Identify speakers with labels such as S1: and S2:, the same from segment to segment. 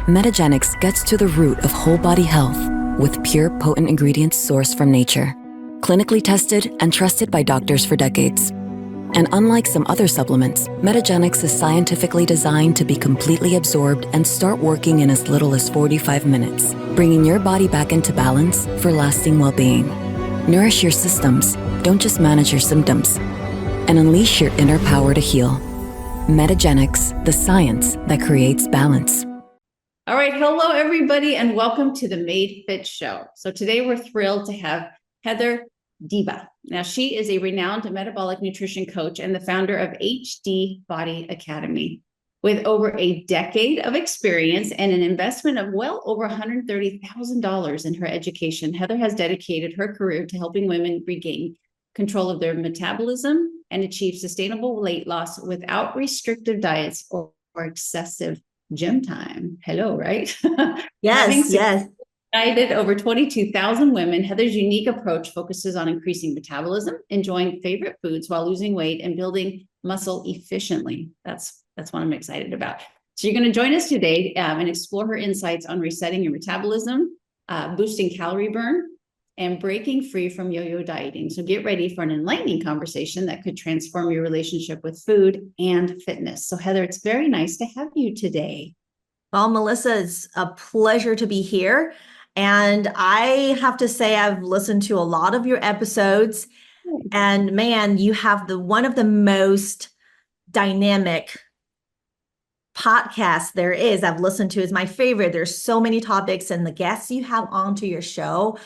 S1: Metagenics gets to the root of whole body health with pure, potent ingredients sourced from nature, clinically tested and trusted by doctors for decades. And unlike some other supplements, Metagenics is scientifically designed to be completely absorbed and start working in as little as 45 minutes, bringing your body back into balance for lasting well-being. Nourish your systems, don't just manage your symptoms, and unleash your inner power to heal. Metagenics, the science that creates balance.
S2: All right. Hello, everybody, and welcome to the Made Fitz Show. So today we're thrilled to have Heather Deba. Now, she is a renowned metabolic nutrition coach and the founder of HD Body Academy. With over a decade of experience and an investment of well over $130,000 in her education, Heather has dedicated her career to helping women regain control of their metabolism and achieve sustainable weight loss without restrictive diets or excessive gym time. Hello, right?
S3: Yes.
S2: Guided over 22,000 women, Heather's unique approach focuses on increasing metabolism, enjoying favorite foods while losing weight, and building muscle efficiently. That's what I'm excited about. So you're going to join us today and explore her insights on resetting your metabolism, boosting calorie burn, and breaking free from yo-yo dieting. So get ready for an enlightening conversation that could transform your relationship with food and fitness. So Heather, it's very nice to have you today.
S3: Well, Melissa, it's a pleasure to be here. And I have to say, I've listened to a lot of your episodes, and man, you have one of the most dynamic podcasts there is. I've listened to, is my favorite. There's so many topics, and the guests you have onto your show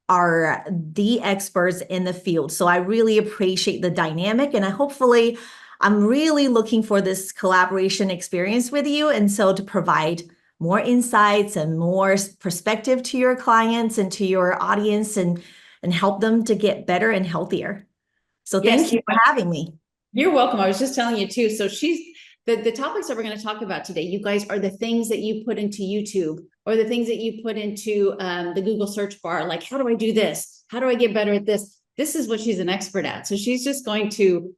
S3: are the experts in the field. So I really appreciate the dynamic, and I'm really looking for this collaboration experience with you. And so to provide more insights and more perspective to your clients and to your audience and help them to get better and healthier. So thank you for having me.
S2: You're welcome. I was just telling you too. So the topics that we're going to talk about today, you guys, are the things that you put into YouTube or the things that you put into the Google search bar. Like, how do I do this? How do I get better at this? This is what she's an expert at. So she's just going to,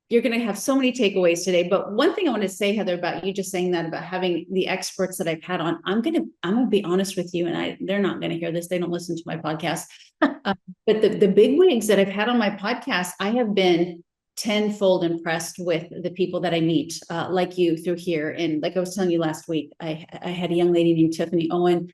S2: you're going to have so many takeaways today. But one thing I want to say, Heather, about you just saying that about having the experts that I've had on, I'm going to be honest with you, and they're not going to hear this. They don't listen to my podcast. But the big wigs that I've had on my podcast, I have been tenfold impressed with the people that I meet, like you through here. And like I was telling you last week, I had a young lady named Tiffany Owen.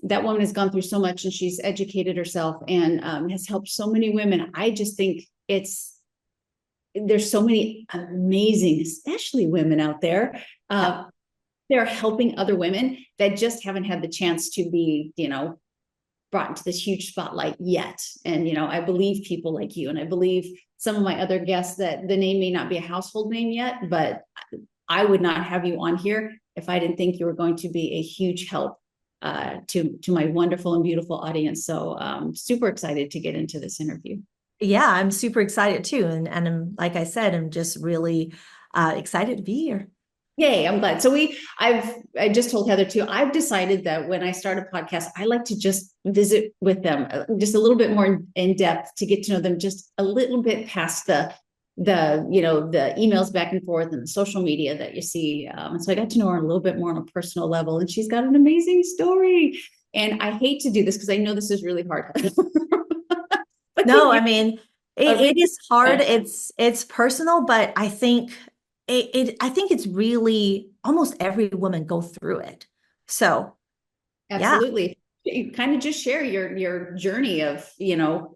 S2: That woman has gone through so much, and she's educated herself and has helped so many women. I just think there's so many amazing, especially women out there. They're helping other women that just haven't had the chance to be, brought into this huge spotlight yet. And, I believe people like you, and I believe some of my other guests that the name may not be a household name yet, but I would not have you on here if I didn't think you were going to be a huge help to my wonderful and beautiful audience. So super excited to get into this interview.
S3: Yeah, I'm super excited too. And I'm, like I said, I'm just really excited to be here.
S2: Yay, I'm glad. So I just told Heather too, I've decided that when I start a podcast, I like to just visit with them just a little bit more in depth to get to know them just a little bit past the emails back and forth and the social media that you see. And so I got to know her a little bit more on a personal level, and she's got an amazing story. And I hate to do this because I know this is really hard.
S3: No, I mean, it is hard. It's personal, but I think it's really almost every woman go through it. So
S2: absolutely. Yeah. You kind of just share your journey of, you're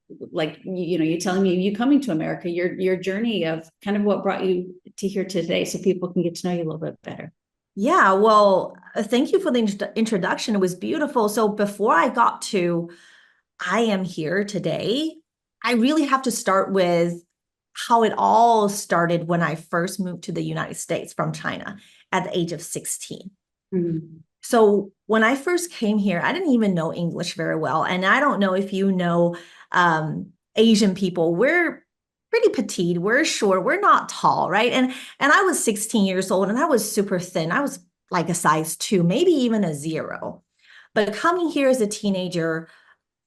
S2: telling me you coming to America, your journey of kind of what brought you to here today, so people can get to know you a little bit better.
S3: Yeah, well, thank you for the introduction. It was beautiful. So before I got to I am here today, I really have to start with how it all started when I first moved to the United States from China at the age of 16.
S2: Mm-hmm.
S3: So when I first came here, I didn't even know English very well. And I don't know if you know Asian people, we're pretty petite, we're short, we're not tall, right? And I was 16 years old and I was super thin. I was like a size 2, maybe even a 0. But coming here as a teenager,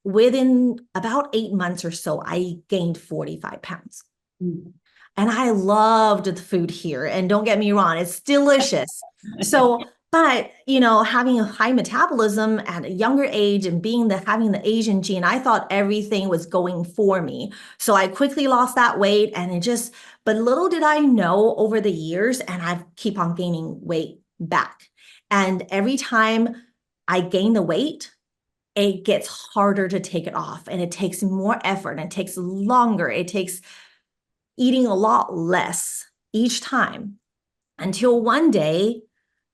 S3: within about 8 months or so, I gained 45 pounds. Mm. And I loved the food here. And don't get me wrong, it's delicious. So But, having a high metabolism at a younger age and having the Asian gene, I thought everything was going for me. So I quickly lost that weight but little did I know over the years, and I keep on gaining weight back. And every time I gain the weight, it gets harder to take it off, and it takes more effort and it takes longer. It takes eating a lot less each time until one day,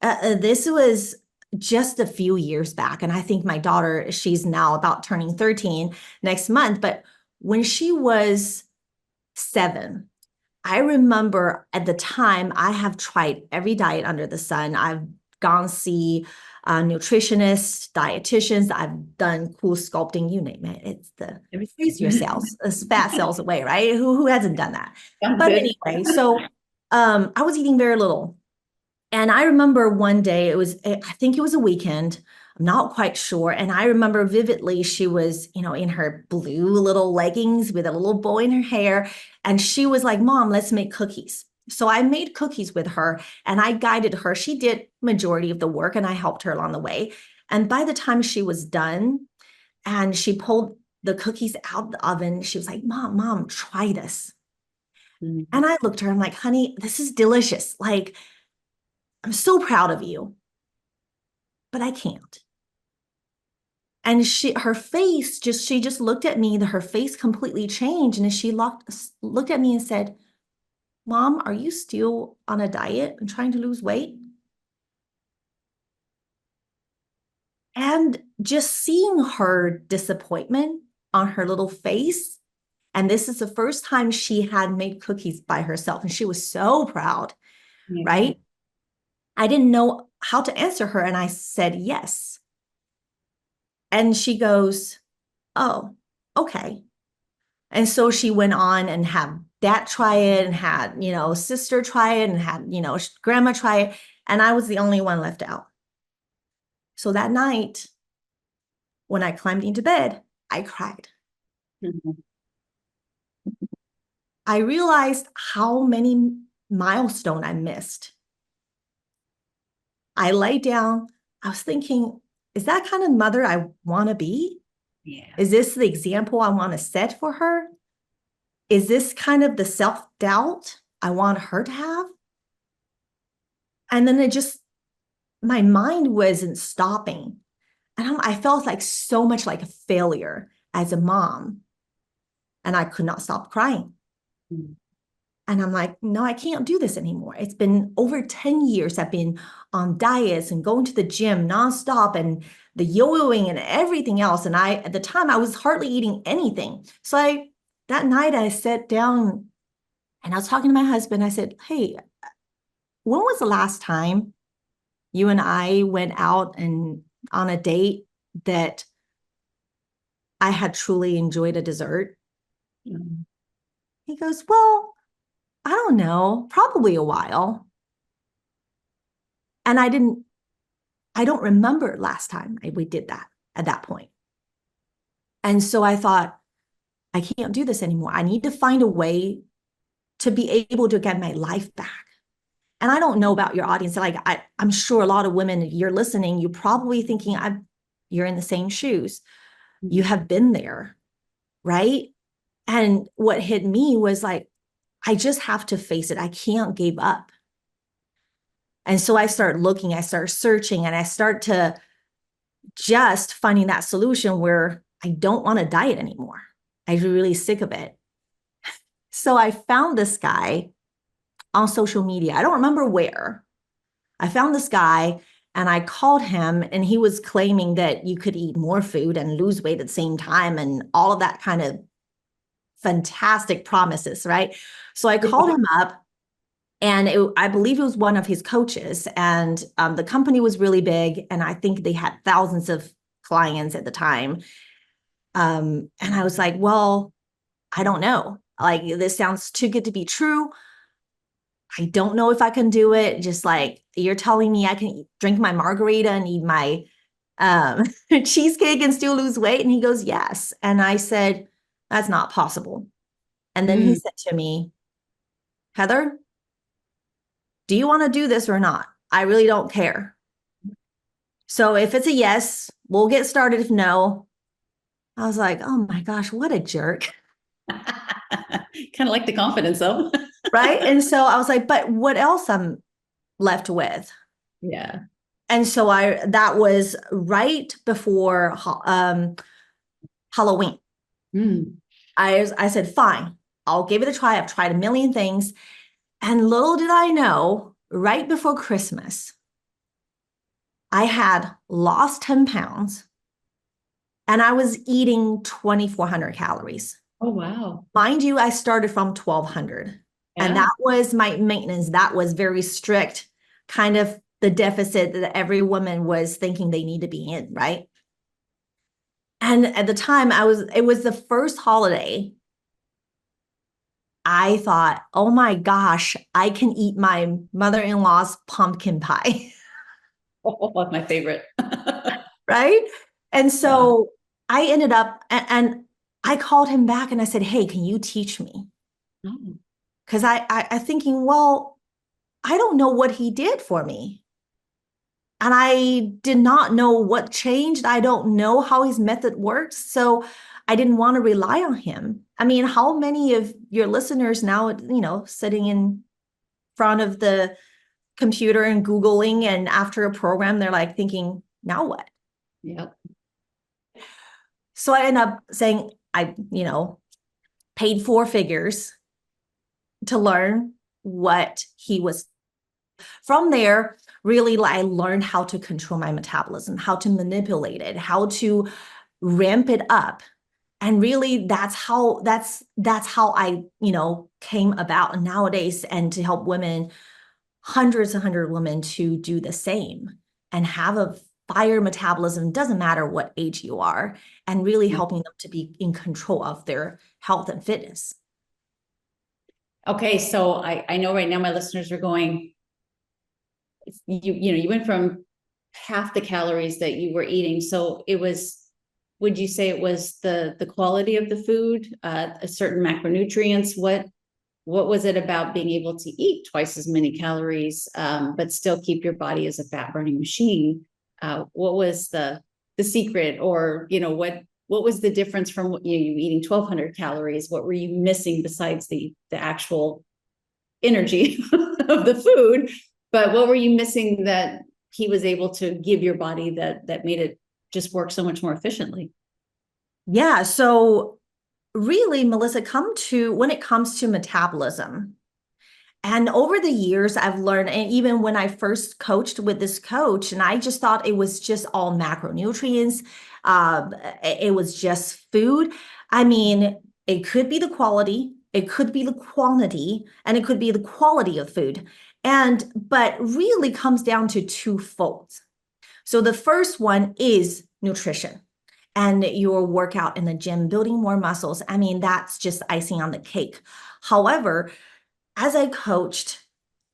S3: this was just a few years back. And I think my daughter, she's now about turning 13 next month. But when she was 7, I remember at the time I have tried every diet under the sun. I've gone see nutritionists, dietitians. I've done cool sculpting, you name it. It's the freeze your cells, fat cells away, right? Who hasn't done that?
S2: Sounds
S3: But
S2: good.
S3: anyway, so I was eating very little. And I remember one day, I think it was a weekend. I'm not quite sure. And I remember vividly, she was, in her blue little leggings with a little bow in her hair. And she was like, Mom, let's make cookies. So I made cookies with her and I guided her. She did majority of the work and I helped her along the way. And by the time she was done and she pulled the cookies out of the oven, she was like, Mom, try this.
S2: Mm-hmm.
S3: And I looked at her, I'm like, honey, this is delicious. Like, I'm so proud of you, but I can't. And her face she just looked at me, her face completely changed. And she looked at me and said, Mom, are you still on a diet and trying to lose weight? And just seeing her disappointment on her little face. And this is the first time she had made cookies by herself. And she was so proud, right? I didn't know how to answer her. And I said, yes. And she goes, oh, okay. And so she went on and had dad try it and had, sister try it and had, grandma try it. And I was the only one left out. So that night, when I climbed into bed, I cried.
S2: Mm-hmm.
S3: I realized how many milestones I missed. I lay down. I was thinking, is that kind of mother I want to be?
S2: Yeah.
S3: Is this the example I want to set for her? Is this kind of the self-doubt I want her to have? And then my mind wasn't stopping. And I felt like so much like a failure as a mom. And I could not stop crying.
S2: Mm-hmm.
S3: And I'm like, no, I can't do this anymore. It's been over 10 years. I've been on diets and going to the gym nonstop and the yo-yoing and everything else. And at the time, I was hardly eating anything. So that night I sat down and I was talking to my husband. I said, hey, when was the last time you and I went out and on a date that I had truly enjoyed a dessert?
S2: Mm-hmm.
S3: He goes, well, I don't know, probably a while. And I don't remember last time we did that at that point. And so I thought, I can't do this anymore. I need to find a way to be able to get my life back. And I don't know about your audience. Like I'm sure a lot of women, you're listening, you're probably thinking you're in the same shoes.
S2: Mm-hmm.
S3: You have been there, right? And what hit me was like, I just have to face it. I can't give up. And so I start looking, I start searching, and I start to just finding that solution where I don't want to diet anymore. I'm really sick of it. So I found this guy on social media. I don't remember where. I found this guy and I called him, and he was claiming that you could eat more food and lose weight at the same time and all of that kind of fantastic promises, right? So I called him up. And I believe it was one of his coaches, and the company was really big, and I think they had thousands of clients at the time. And I was like, well, I don't know. Like, this sounds too good to be true. I don't know if I can do it. Just like, you're telling me I can drink my margarita and eat my cheesecake and still lose weight? And he goes, yes. And I said, that's not possible. And then he said to me, Heather, do you want to do this or not? I really don't care. So if it's a yes, we'll get started. If no, I was like, oh my gosh, what a jerk.
S2: Kind of like the confidence though.
S3: Right. And so I was like, but what else I'm left with?
S2: Yeah.
S3: And so that was right before Halloween.
S2: Mm.
S3: I said, fine, I'll give it a try. I've tried a million things. And little did I know, right before Christmas, I had lost 10 pounds and I was eating 2,400 calories.
S2: Oh, wow.
S3: Mind you, I started from 1,200. And
S2: Yeah.
S3: that was my maintenance. That was very strict, kind of the deficit that every woman was thinking they need to be in, right? And at the time, it was the first holiday. I thought, oh my gosh, I can eat my mother-in-law's pumpkin pie,
S2: Oh, my favorite.
S3: right? And
S2: Yeah.
S3: so I ended up, and I called him back and I said, hey, can you teach me?
S2: Oh,
S3: Because I thinking, well, I don't know what he did for me. And I did not know what changed. I don't know how his method works. So I didn't want to rely on him. I mean, how many of your listeners now, sitting in front of the computer and Googling, and after a program, they're like thinking, now what?
S2: yeah.
S3: So I end up saying, paid 4 figures to learn what he was. From there, really, I learned how to control my metabolism, how to manipulate it, how to ramp it up. And really, that's how I, came about nowadays, and to help women, hundreds of women, to do the same and have a fire metabolism, doesn't matter what age you are, and really helping them to be in control of their health and fitness.
S2: Okay. So I know right now my listeners are going, you went from half the calories that you were eating. So would you say it was the quality of the food, a certain macronutrients? What was it about being able to eat twice as many calories, but still keep your body as a fat burning machine? What was the secret, or, what was the difference from what you eating 1,200 calories? What were you missing besides the actual energy of the food? But what were you missing that he was able to give your body that made it just work so much more efficiently?
S3: Yeah. So really, Melissa, when it comes to metabolism, and over the years, I've learned, and even when I first coached with this coach, and I just thought it was just all macronutrients, it was just food. I mean, it could be the quality, it could be the quantity, and it could be the quality of food. But really comes down to two folds. So the first one is nutrition and your workout in the gym, building more muscles. I mean, that's just icing on the cake. However, as I coached,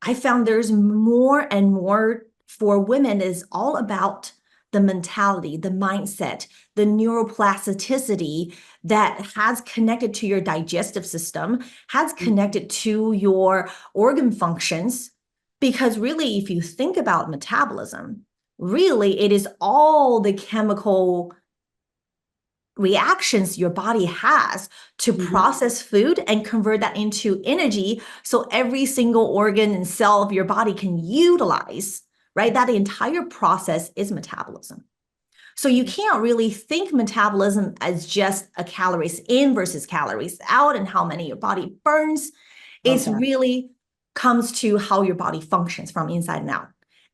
S3: I found there's more and more for women is all about the mentality, the mindset, the neuroplasticity that has connected to your digestive system, has connected to your organ functions. Because really, if you think about metabolism, really it is all the chemical reactions your body has to process food and convert that into energy, so every single organ and cell of your body can utilize, right? That entire process is metabolism. So you can't really think metabolism as just a calories in versus calories out and how many your body burns. It's
S2: Okay.
S3: really comes to how your body functions from inside and out.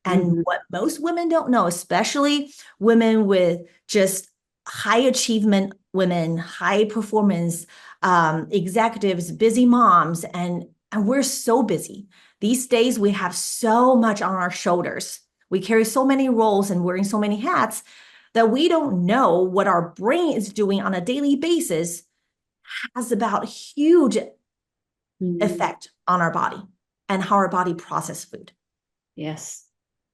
S3: And what most women don't know, especially women with just high achievement women, high performance executives, busy moms, and we're so busy. These days we have so much on our shoulders. We carry so many roles and wearing so many hats that we don't know what our brain is doing on a daily basis has about huge effect on our body and how our body process food.
S2: Yes.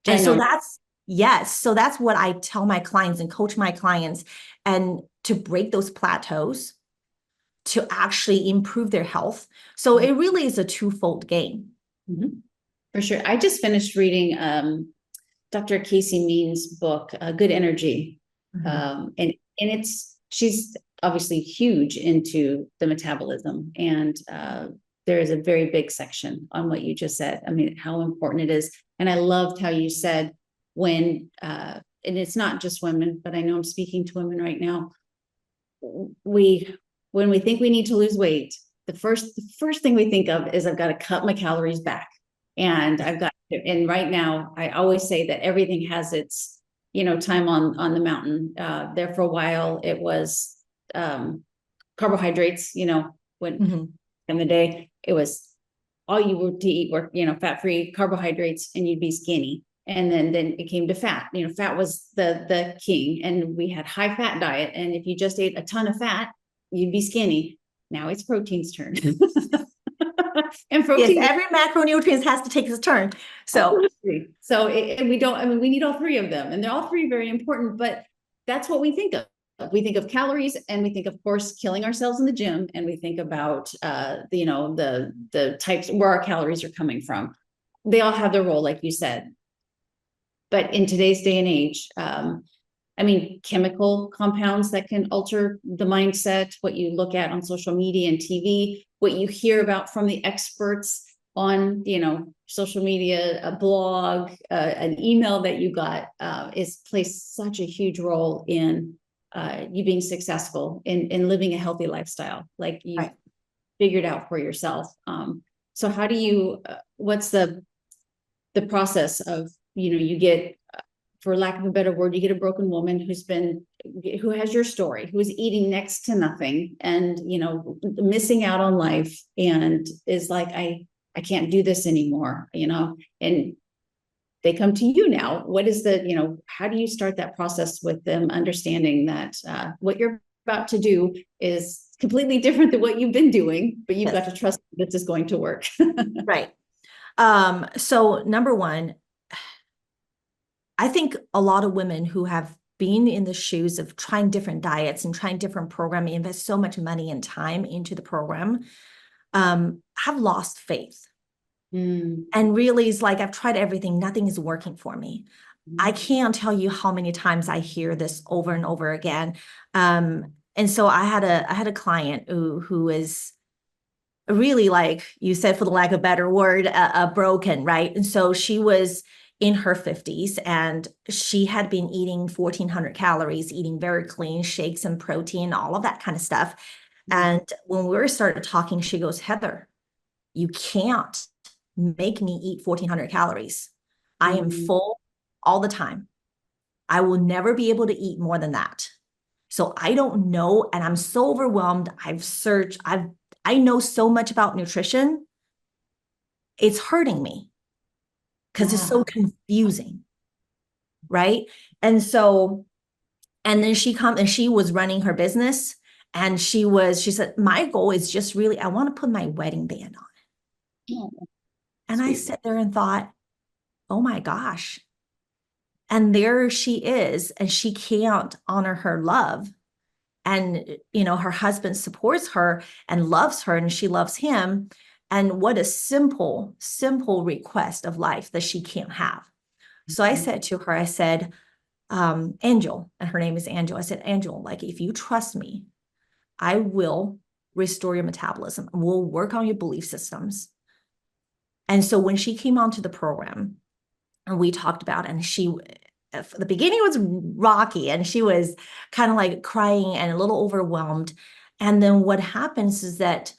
S3: And
S2: Jen,
S3: so that's what I tell my clients and coach my clients, and to break those plateaus to actually improve their health. So it really is a twofold game.
S2: for sure. I just finished reading Dr. Casey Means book, Good Energy.
S3: Mhm.
S2: And she's obviously huge into the metabolism. And there is a very big section on what you just said. I mean, how important it is. And I loved how you said when, and it's not just women, but I know I'm speaking to women right now. When we think we need to lose weight, the first thing we think of is I've got to cut my calories back. And and right now I always say that everything has its, time on the mountain. There for a while, it was carbohydrates, when
S3: Mhm.
S2: in the day, it was all you were to eat were, fat-free carbohydrates and you'd be skinny. And then it came to fat. Fat was the king, and we had high fat diet. And if you just ate a ton of fat, you'd be skinny. Now it's protein's turn. And
S3: Yes,
S2: protein.
S3: every macronutrient has to take its turn. So
S2: Absolutely. So and we don't, I mean, we need all three of them, and they're all three very important, but that's what we think of. We think of calories, and we think, of course, killing ourselves in the gym, and we think about the types where our calories are coming from. They all have their role, like you said. But in today's day and age, I mean, chemical compounds that can alter the mindset, what you look at on social media and TV, what you hear about from the experts on, social media, a blog, an email that you got, is plays such a huge role in you being successful in living a healthy lifestyle, like you
S3: right.
S2: figured out for yourself. So how do you, what's the process of, you get, for lack of a better word, you get a broken woman who has your story, who is eating next to nothing and, missing out on life, and is like, I can't do this anymore, and they come to you now. What is how do you start that process with them understanding that what you're about to do is completely different than what you've been doing, but you've got to trust that this is going to work.
S3: Right. So number one, I think a lot of women who have been in the shoes of trying different diets and trying different programming, invest so much money and time into the program, have lost faith. And really is like, I've tried everything, nothing is working for me. I can't tell you how many times I hear this over and over again. And so I had a client who is really, like you said, for the lack of a better word, broken, right? And so she was in her 50s and she had been eating 1,400 calories, eating very clean, shakes and protein, all of that kind of stuff. And when we started talking, she goes, Heather, you can't make me eat 1,400 calories. I am full all the time. I will never be able to eat more than that. So I don't know. And I'm so overwhelmed. I've searched, I know so much about nutrition. It's hurting me because it's so confusing. Right. And so, and then she was running her business, and she said, my goal is just really, I want to put my wedding band on. And I sat there and thought, oh my gosh. And there she is, and she can't honor her love. And, her husband supports her and loves her, and she loves him. And what a simple, simple request of life that she can't have. So I said to her, I said, Angel, and her name is Angel. I said, Angel, like, if you trust me, I will restore your metabolism. We'll work on your belief systems. And so when she came onto the program and we talked about it, and the beginning was rocky and she was kind of like crying and a little overwhelmed. And then what happens is that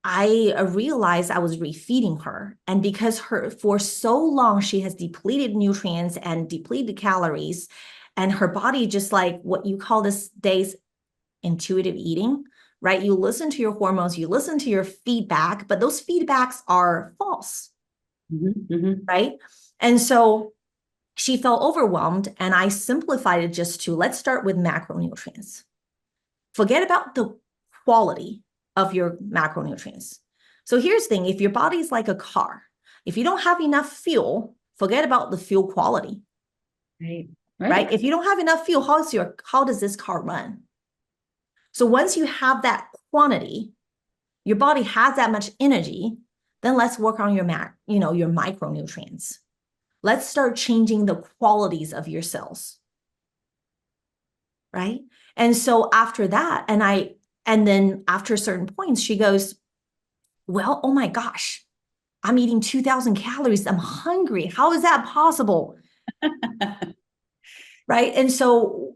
S3: I realized I was refeeding her. And because for so long, she has depleted nutrients and depleted calories, and her body, just like what you call this days intuitive eating, right? You listen to your hormones, you listen to your feedback, but those feedbacks are false, right? And so she felt overwhelmed, and I simplified it just to, let's start with macronutrients. Forget about the quality of your macronutrients. So here's the thing, if your body's like a car, if you don't have enough fuel, forget about the fuel quality. Right? If you don't have enough fuel, how does this car run? So once you have that quantity, your body has that much energy, then let's work on your your micronutrients. Let's start changing the qualities of your cells. Right. And so after that, and then after certain points, she goes, well, oh my gosh, I'm eating 2000 calories. I'm hungry. How is that possible? Right. And so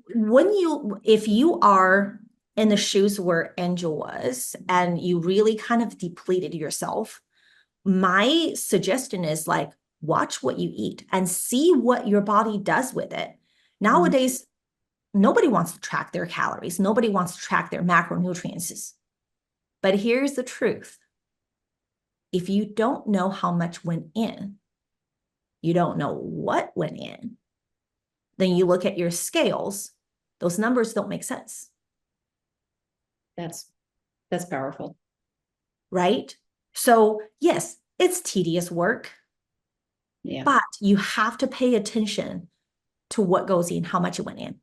S3: if you are in the shoes where Angel was, and you really kind of depleted yourself, my suggestion is like, watch what you eat and see what your body does with it. Nowadays, nobody wants to track their calories. Nobody wants to track their macronutrients. But here's the truth. If you don't know how much went in, you don't know what went in, then you look at your scales, those numbers don't make sense.
S2: That's powerful.
S3: Right? So yes, it's tedious work,
S2: Yeah.
S3: but you have to pay attention to what goes in, how much it went in.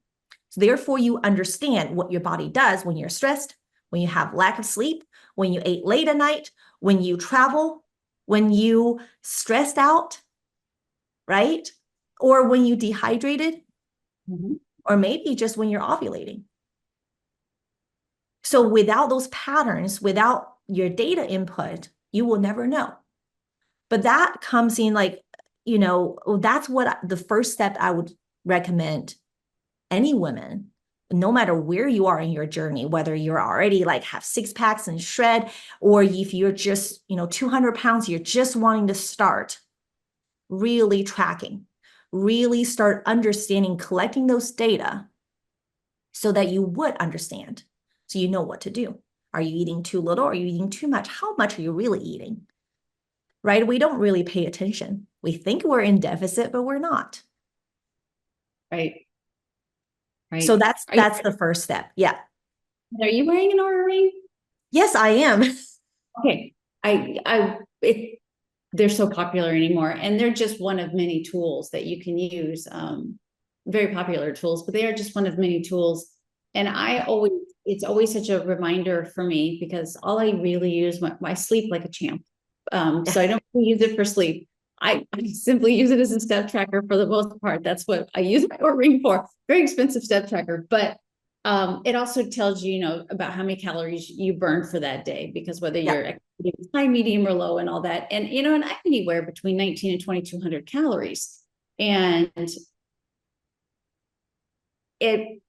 S3: So therefore, you understand what your body does when you're stressed, when you have lack of sleep, when you ate late at night, when you travel, when you stressed out, right? Or when you dehydrated, or maybe just when you're ovulating. So without those patterns, without your data input, you will never know. But that comes in like, that's what the first step I would recommend any women, no matter where you are in your journey, whether you're already like have six packs and shred, or if you're just, 200 pounds, you're just wanting to start really tracking, really start understanding, collecting those data so that you would understand. So you know what to do. Are you eating too little? Are you eating too much? How much are you really eating? Right? We don't really pay attention. We think we're in deficit, but we're not.
S2: Right. Right.
S3: So that's the first step. Yeah.
S2: Are you wearing an Oura ring?
S3: Yes, I am.
S2: Okay. They're so popular anymore, and they're just one of many tools that you can use. Very popular tools, but they are just one of many tools. And it's always such a reminder for me, because all I really use, I sleep like a champ. So I don't really use it for sleep. I simply use it as a step tracker for the most part. That's what I use my Oura ring for. Very expensive step tracker, but it also tells you, about how many calories you burn for that day, because whether you're high, medium, or low, and all that, and and I anywhere between 19 and 2200 calories, and it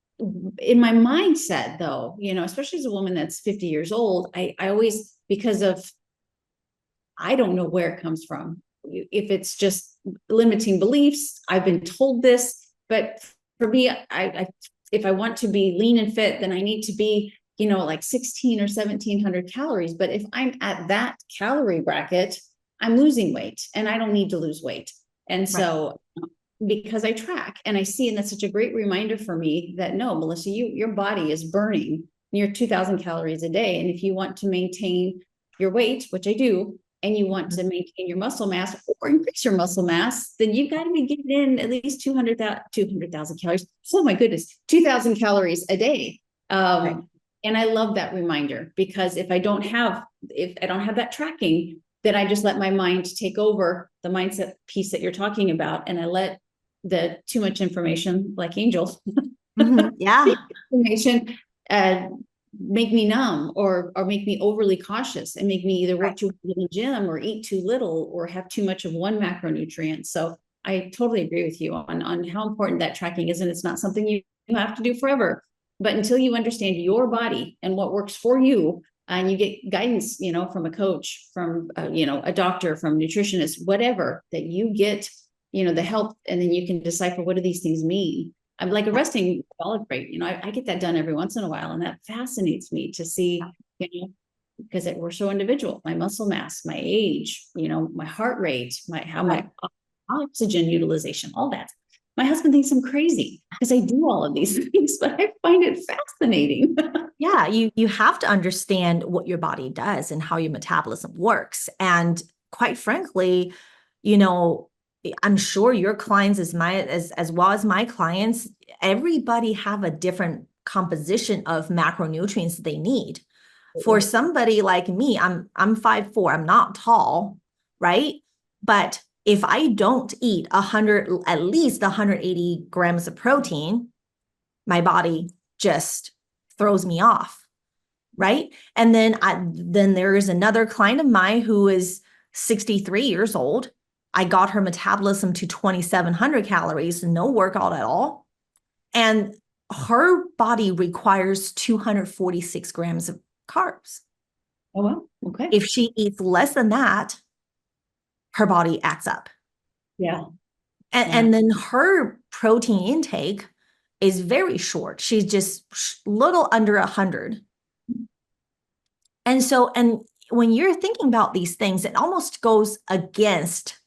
S2: in my mindset though, especially as a woman that's 50 years old, I always, because of, I don't know where it comes from. If it's just limiting beliefs, I've been told this, but for me, if I want to be lean and fit, then I need to be, like 16 or 1700 calories. But if I'm at that calorie bracket, I'm losing weight, and I don't need to lose weight. And so, because I track and I see, and that's such a great reminder for me that no, Melissa, your body is burning near 2000 calories a day. And if you want to maintain your weight, which I do, and you want to maintain your muscle mass or increase your muscle mass, then you've got to be getting in at least 200,000 calories. Oh my goodness, 2000 calories a day. And I love that reminder, because if I don't have that tracking, then I just let my mind take over the mindset piece that you're talking about. And I let the too much information, like Angel, information, make me numb, or make me overly cautious, and make me either work too hard in the gym, or eat too little, or have too much of one macronutrient. So I totally agree with you on how important that tracking is. And it's not something you have to do forever, but until you understand your body and what works for you, and you get guidance, from a coach, from, a doctor, from a nutritionist, whatever, that you get, the help, and then you can decipher, what do these things mean? I'm like a resting metabolic rate. I get that done every once in a while, and that fascinates me to see, because we're so individual. My muscle mass, my age, my heart rate, my oxygen utilization, all that. My husband thinks I'm crazy because I do all of these things, but I find it fascinating.
S3: Yeah, you have to understand what your body does and how your metabolism works. And quite frankly, I'm sure your clients as well as my clients, everybody have a different composition of macronutrients they need. For somebody like me, I'm 5'4", I'm not tall, right? But if I don't eat at least 180 grams of protein, my body just throws me off, right? And then there is another client of mine who is 63 years old. I got her metabolism to 2,700 calories, no workout at all. And her body requires 246 grams of carbs.
S2: Oh, well, okay.
S3: If she eats less than that, her body acts up.
S2: Yeah.
S3: And then her protein intake is very short. She's just little under 100. And when you're thinking about these things, it almost goes against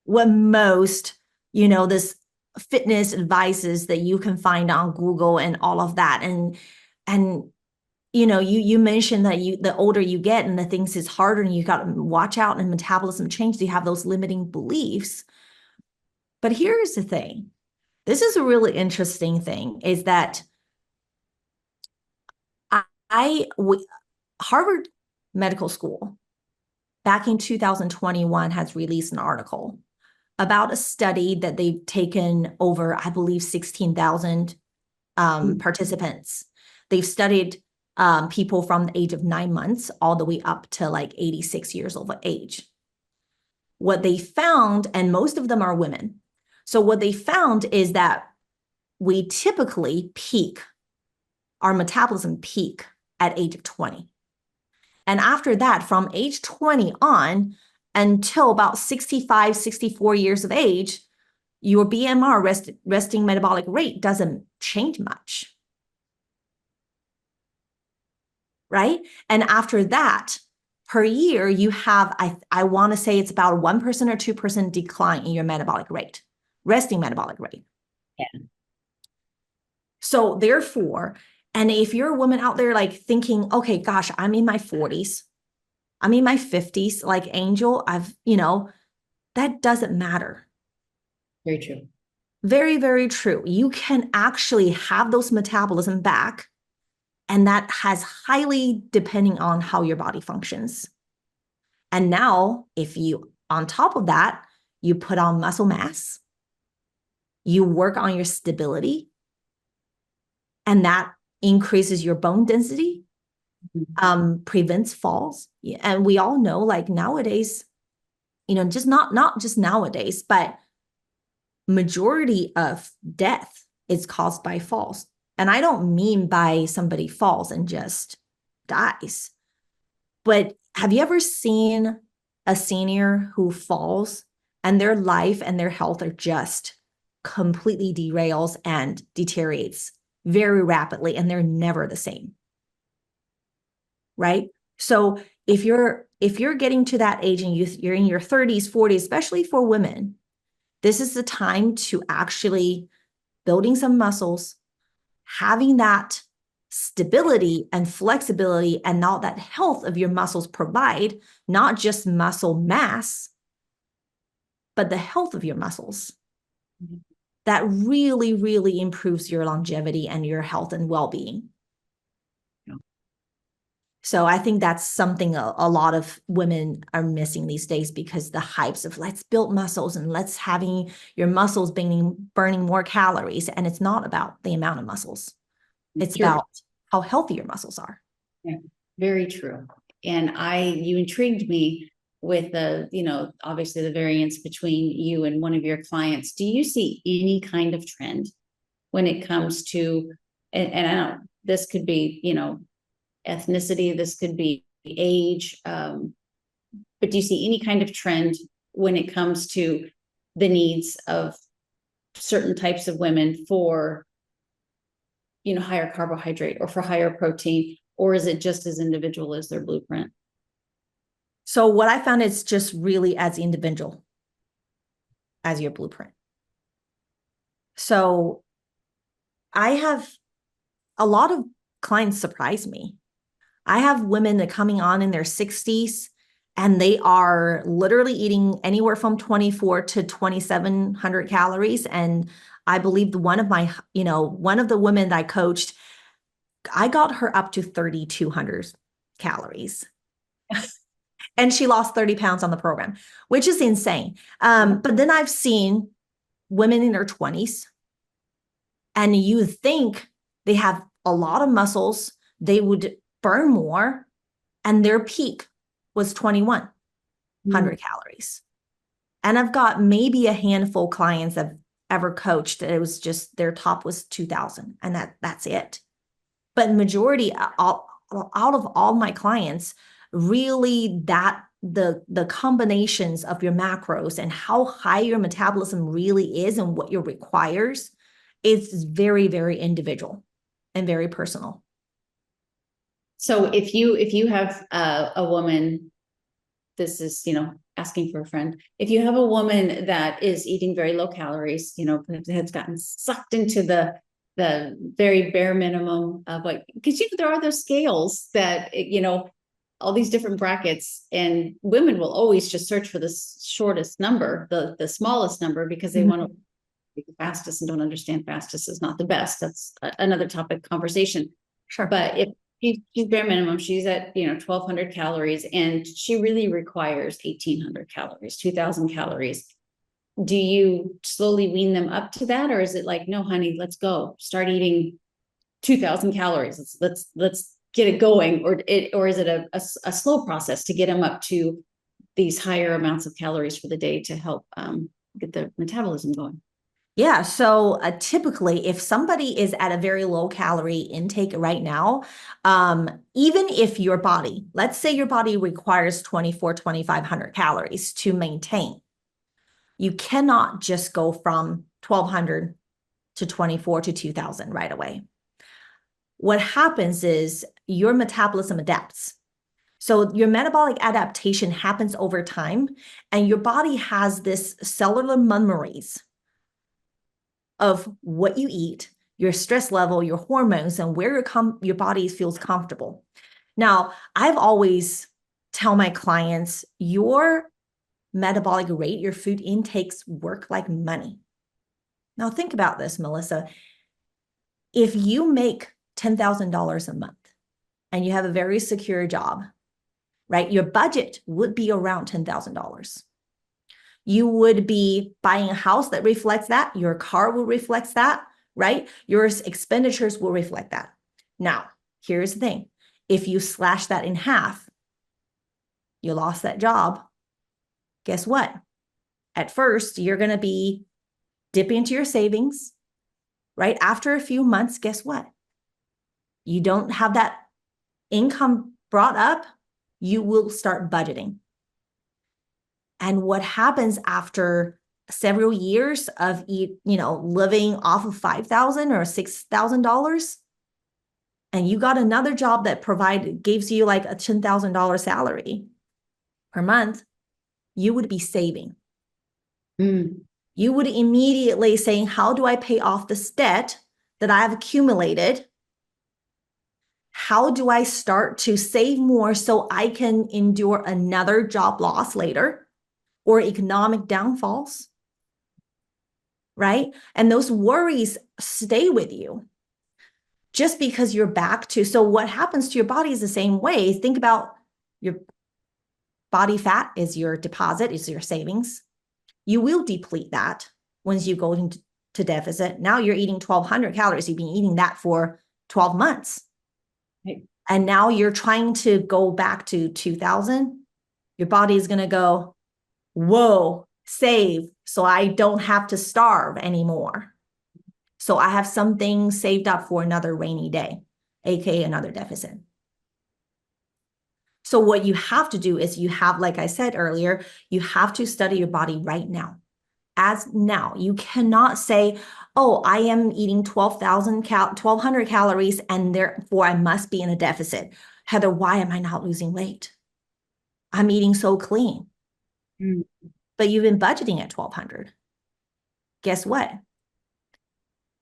S3: what most, this fitness advices that you can find on Google and all of that. And you mentioned that the older you get and the things is harder and you got to watch out and metabolism changes. You have those limiting beliefs. But here's the thing. This is a really interesting thing is that Harvard Medical School back in 2021 has released an article about a study that they've taken over, I believe, 16,000 participants. They've studied people from the age of 9 months all the way up to like 86 years of age. What they found, and most of them are women. So what they found is that we typically our metabolism peak at age of 20. And after that, from age 20 on until about 65, 64 years of age, your BMR, resting metabolic rate, doesn't change much. Right? And after that, per year, you have, I want to say it's about a 1% or 2% decline in your metabolic rate, resting metabolic rate.
S2: Yeah.
S3: So therefore, and if you're a woman out there like thinking, okay, gosh, I'm in my 40s, I'm in my 50s, like Angel, that doesn't matter.
S2: Very true.
S3: Very, very true. You can actually have those metabolism back, and that has highly depending on how your body functions. And now, if you, on top of that, you put on muscle mass, you work on your stability, and that increases your bone density, prevents falls. And we all know, like nowadays, just not just nowadays, but majority of death is caused by falls. And I don't mean by somebody falls and just dies, but have you ever seen a senior who falls and their life and their health are just completely derails and deteriorates very rapidly, and they're never the same? Right? So if you're getting to that age and you're in your 30s, 40s, especially for women, this is the time to actually building some muscles, having that stability and flexibility and now that health of your muscles provide not just muscle mass, but the health of your muscles. Mm-hmm. That really, really improves your longevity and your health and well-being. Yeah. So I think that's something a lot of women are missing these days, because the hypes of let's build muscles and let's having your muscles burning more calories. And it's not about the amount of muscles. It's true. About how healthy your muscles are.
S2: Yeah, very true. And you intrigued me with obviously the variance between you and one of your clients. Do you see any kind of trend when it comes to, and I don't, this could be, ethnicity, this could be age, but do you see any kind of trend when it comes to the needs of certain types of women for higher carbohydrate or for higher protein, or is it just as individual as their blueprint?
S3: So what I found is just really as individual as your blueprint. So I have a lot of clients surprise me. I have women that are coming on in their 60s and they are literally eating anywhere from 24 to 2,700 calories. And I believe one of the women that I coached, I got her up to 3,200 calories. And she lost 30 pounds on the program, which is insane. But then I've seen women in their 20s, and you think they have a lot of muscles, they would burn more, and their peak was 2,100 calories. And I've got maybe a handful of clients I've ever coached that it was just their top was 2,000, and that's it. But majority out of all my clients, really that the combinations of your macros and how high your metabolism really is and what it requires is very, very individual and very personal.
S2: So if you have a woman, this is, asking for a friend. If you have a woman that is eating very low calories, has gotten sucked into the very bare minimum of because there are those scales that, all these different brackets, and women will always just search for the shortest number, the smallest number, because they want to be the fastest and don't understand fastest is not the best. That's another topic conversation.
S3: Sure.
S2: But if she's bare minimum, she's at 1,200 calories, and she really requires 1,800 calories, 2,000 calories. Do you slowly wean them up to that, or is it like, no, honey, let's go, start eating 2,000 calories, let's get it going, or is it a slow process to get them up to these higher amounts of calories for the day to help get the metabolism going?
S3: Yeah. So typically, if somebody is at a very low calorie intake right now, even if your body, let's say your body requires 2,500 calories to maintain, you cannot just go from 1,200 to 24 to 2,000 right away. What happens is your metabolism adapts. So your metabolic adaptation happens over time, and your body has this cellular memories of what you eat, your stress level, your hormones, and where your body feels comfortable. Now, I've always tell my clients, your metabolic rate, your food intakes work like money. Now, think about this, Melissa. If you make $10,000 a month and you have a very secure job, right? Your budget would be around $10,000. You would be buying a house that reflects that. Your car will reflect that, right? Your expenditures will reflect that. Now, here's the thing. If you slash that in half, you lost that job. Guess what? At first, you're going to be dipping into your savings, right? After a few months, guess what? You don't have that income brought up, you will start budgeting. And what happens after several years of living off of $5,000 or $6,000, and you got another job that gives you like a $10,000 salary per month, you would be saving. You would immediately saying, how do I pay off this debt that I have accumulated? How do I start to save more so I can endure another job loss later or economic downfalls? Right? And those worries stay with you just because you're back to. So what happens to your body is the same way. Think about your body fat is your deposit, is your savings. You will deplete that once you go into deficit. Now you're eating 1,200 calories. You've been eating that for 12 months.
S2: Right.
S3: And now you're trying to go back to 2,000. Your body is going to go, whoa, save so I don't have to starve anymore. So I have something saved up for another rainy day, aka another deficit. So what you have to do is like I said earlier, you have to study your body right now. As now, you cannot say, oh, I am eating 1,200 calories and therefore I must be in a deficit. Heather, why am I not losing weight? I'm eating so clean. But you've been budgeting at 1,200. Guess what?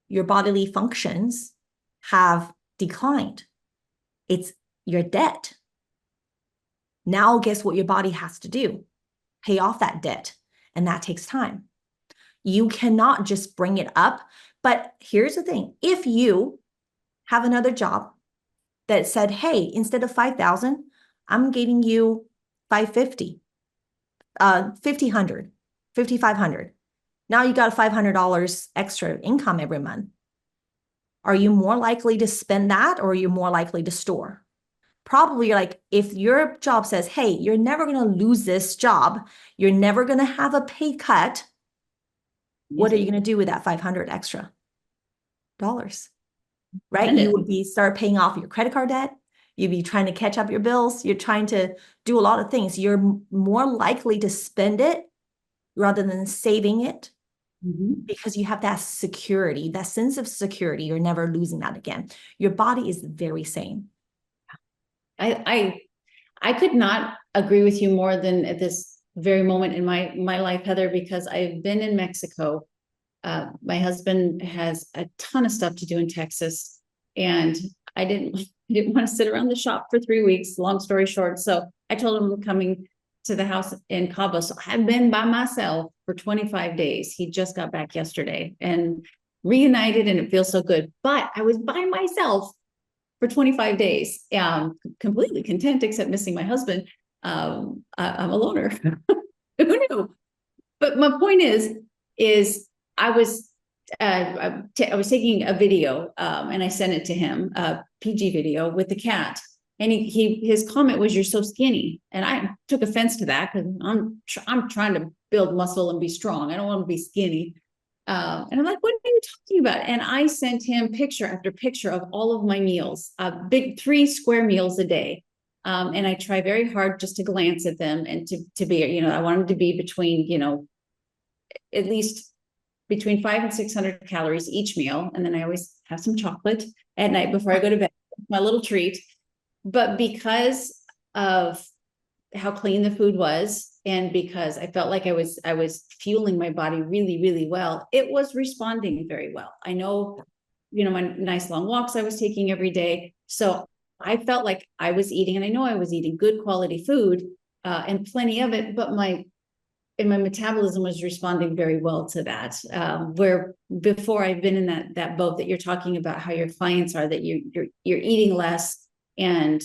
S3: Your bodily functions have declined. It's your debt. Now, guess what your body has to do? Pay off that debt. And that takes time. You cannot just bring it up. But here's the thing. If you have another job that said, hey, instead of 5,000, I'm giving you 550, 5,500, 5,500. Now you got $500 extra income every month. Are you more likely to spend that, or are you more likely to store? Probably like, if your job says, hey, you're never going to lose this job, you're never going to have a pay cut, what are you going to do with that 500 extra dollars? Right?
S2: Spend
S3: You
S2: it.
S3: would be start paying off your credit card debt. You'd be trying to catch up your bills. You're trying to do a lot of things. You're more likely to spend it rather than saving it, because you have that security, that sense of security. You're never losing that again. Your body is the very same.
S2: I could not agree with you more than at this very moment in my life, Heather, because I've been in Mexico. My husband has a ton of stuff to do in Texas, and I didn't want to sit around the shop for 3 weeks. Long story short, so I told him we're coming to the house in Cabo. So I've been by myself for 25 days. He just got back yesterday and reunited, and it feels so good. But I was by myself for 25 days, completely content, except missing my husband. I'm a loner. Who knew? But my point is I was taking a video, and I sent it to him, a PG video with the cat. And his comment was, "You're so skinny," and I took offense to that, because I'm trying to build muscle and be strong. I don't want to be skinny. And I'm like, "What are you talking about?" And I sent him picture after picture of all of my meals, big 3 square meals a day. And I try very hard just to glance at them and to be, I want them to be between, at least between 500 and 600 calories each meal. And then I always have some chocolate at night before I go to bed, my little treat. But because of how clean the food was, and because I felt like I was fueling my body really, really well, it was responding very well. I know, my nice long walks I was taking every day. So I felt like I was eating, and I know I was eating good quality food, and plenty of it, but my metabolism was responding very well to that. Where before, I've been in that boat that you're talking about, how your clients are, that you're eating less. And,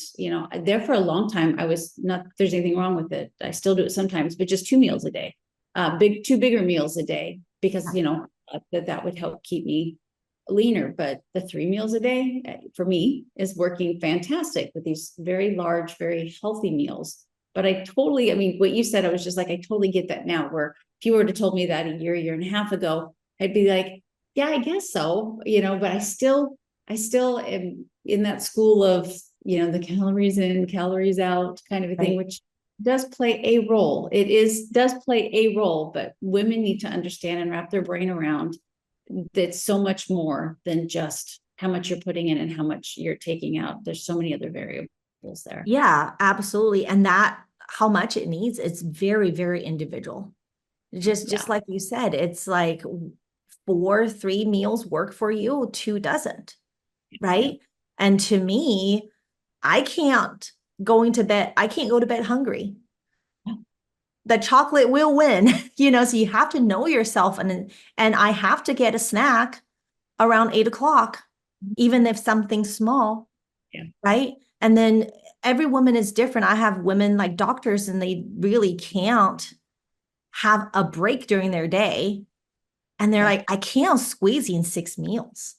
S2: there for a long time, I was not, there's anything wrong with it. I still do it sometimes, but just 2 meals a day, 2 bigger meals a day, because, that would help keep me leaner. But the 3 meals a day for me is working fantastic with these very large, very healthy meals. But what you said, I was just like, I totally get that now, where if you were to told me that a year and a half ago, I'd be like, yeah, I guess so, but I still am in that school of, the calories in, calories out kind of a thing, which does play a role. Does play a role, but women need to understand and wrap their brain around that so much more than just how much you're putting in and how much you're taking out. There's so many other variables there.
S3: Yeah, absolutely. And that, how much it needs, it's very, very individual. Just like you said, it's like 3 meals work for you, 2 doesn't, right? And to me, I can't go to bed hungry. The chocolate will win, so you have to know yourself. And I have to get a snack around 8 o'clock, even if something's small, right? And then every woman is different. I have women like doctors, and they really can't have a break during their day. And they're like, I can't squeeze in 6 meals.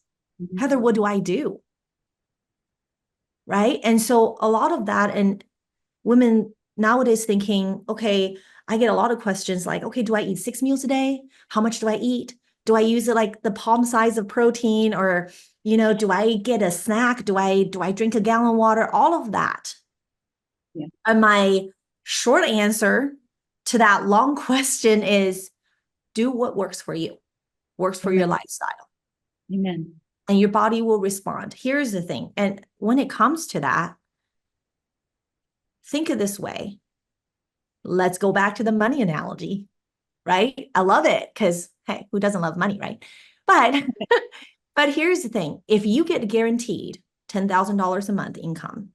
S3: Heather, what do I do? Right? And so a lot of that, and women nowadays thinking, okay, I get a lot of questions like, okay, do I eat 6 meals a day? How much do I eat? Do I use it like the palm size of protein, or, do I get a snack? Do I drink a gallon of water? All of that. Yeah. And my short answer to that long question is, do what works for you, works for your lifestyle.
S2: Amen.
S3: And your body will respond. Here's the thing. And when it comes to that, think of this way. Let's go back to the money analogy, right? I love it because, hey, who doesn't love money, right? But here's the thing. If you get guaranteed $10,000 a month income,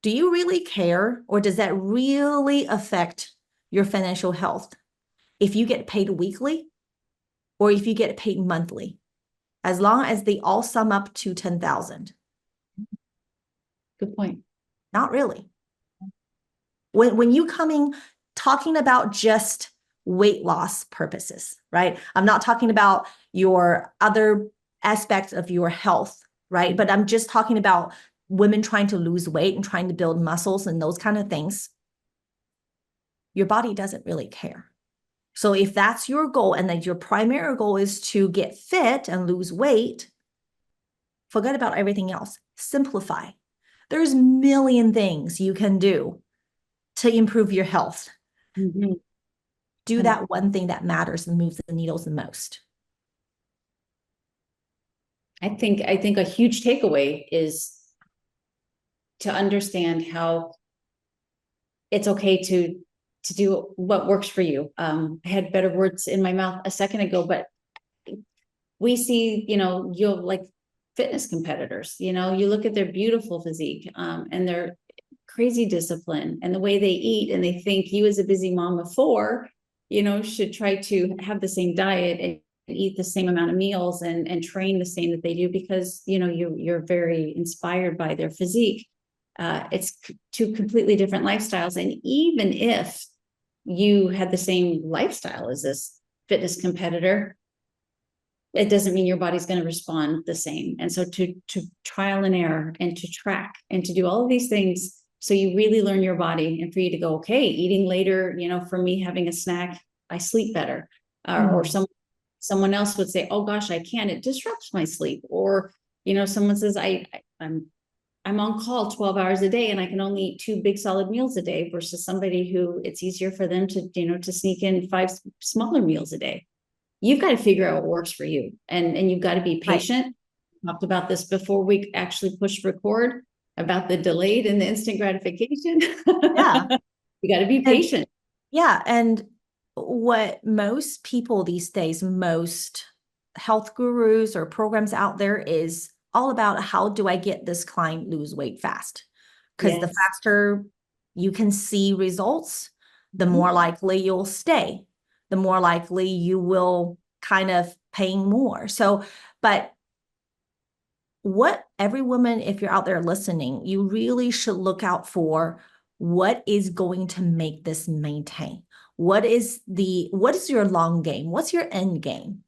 S3: do you really care, or does that really affect your financial health if you get paid weekly or if you get paid monthly? As long as they all sum up to 10,000.
S2: Good point.
S3: Not really. When you talking about just weight loss purposes, right? I'm not talking about your other aspects of your health, right? But I'm just talking about women trying to lose weight and trying to build muscles and those kind of things. Your body doesn't really care. So if that's your goal and that your primary goal is to get fit and lose weight, forget about everything else. Simplify. There's a million things you can do to improve your health.
S2: Mm-hmm.
S3: Do that one thing that matters and moves the needles the most.
S2: I think a huge takeaway is to understand how it's okay to do what works for you. I had better words in my mouth a second ago, but we see, you'll like fitness competitors, you look at their beautiful physique, and their crazy discipline and the way they eat, and they think you as a busy mom of four, should try to have the same diet and eat the same amount of meals and train the same that they do, because you're very inspired by their physique. It's two completely different lifestyles, and even if you had the same lifestyle as this fitness competitor, it doesn't mean your body's going to respond the same. And so to trial and error and to track and to do all of these things, so you really learn your body, and for you to go, okay, eating later, for me, having a snack, I sleep better. Or someone else would say, oh gosh, I can't, it disrupts my sleep. Or, someone says, I'm on call 12 hours a day and I can only eat 2 big solid meals a day, versus somebody who it's easier for them to, to sneak in 5 smaller meals a day. You've got to figure out what works for you, and you've got to be patient. Right. We talked about this before we actually pushed record, about the delayed and the instant gratification.
S3: Yeah.
S2: You got to be patient.
S3: And what most people these days, most health gurus or programs out there, is all about, how do I get this client lose weight fast? Because the faster you can see results, the more likely you'll stay, the more likely you will kind of paying more. So, but what every woman, if you're out there listening, you really should look out for, what is going to make this maintain? What is your long game? What's your end game?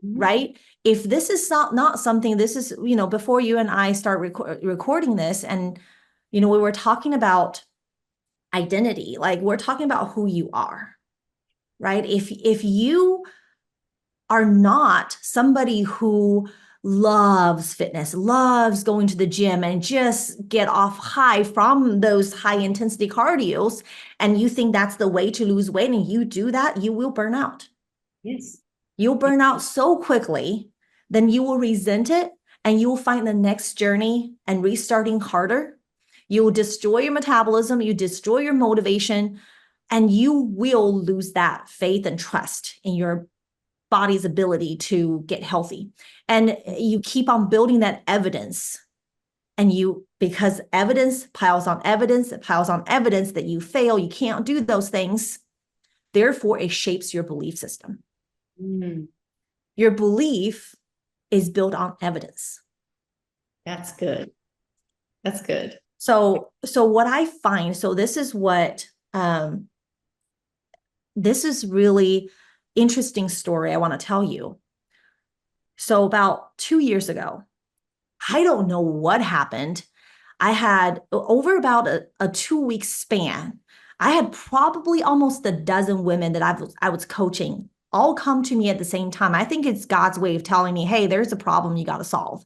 S3: Right? If this is not something, this is, before you and I start recording this, and, we were talking about identity, like we're talking about who you are, right? If you are not somebody who loves fitness, loves going to the gym and just get off high from those high intensity cardios, and you think that's the way to lose weight, and you do that, you will burn out.
S2: Yes.
S3: You'll burn out so quickly, then you will resent it, and you will find the next journey and restarting harder. You will destroy your metabolism, you destroy your motivation, and you will lose that faith and trust in your body's ability to get healthy. And you keep on building that evidence, and because evidence piles on evidence, it piles on evidence that you fail, you can't do those things. Therefore, it shapes your belief system. Your belief is built on evidence.
S2: That's good. That's good.
S3: So what I find, this is what, this is really interesting story I want to tell you. So about 2 years ago, I don't know what happened. I had, over about a 2-week span, I had probably almost a dozen women that I was coaching all come to me at the same time. I think it's God's way of telling me, hey, there's a problem you got to solve.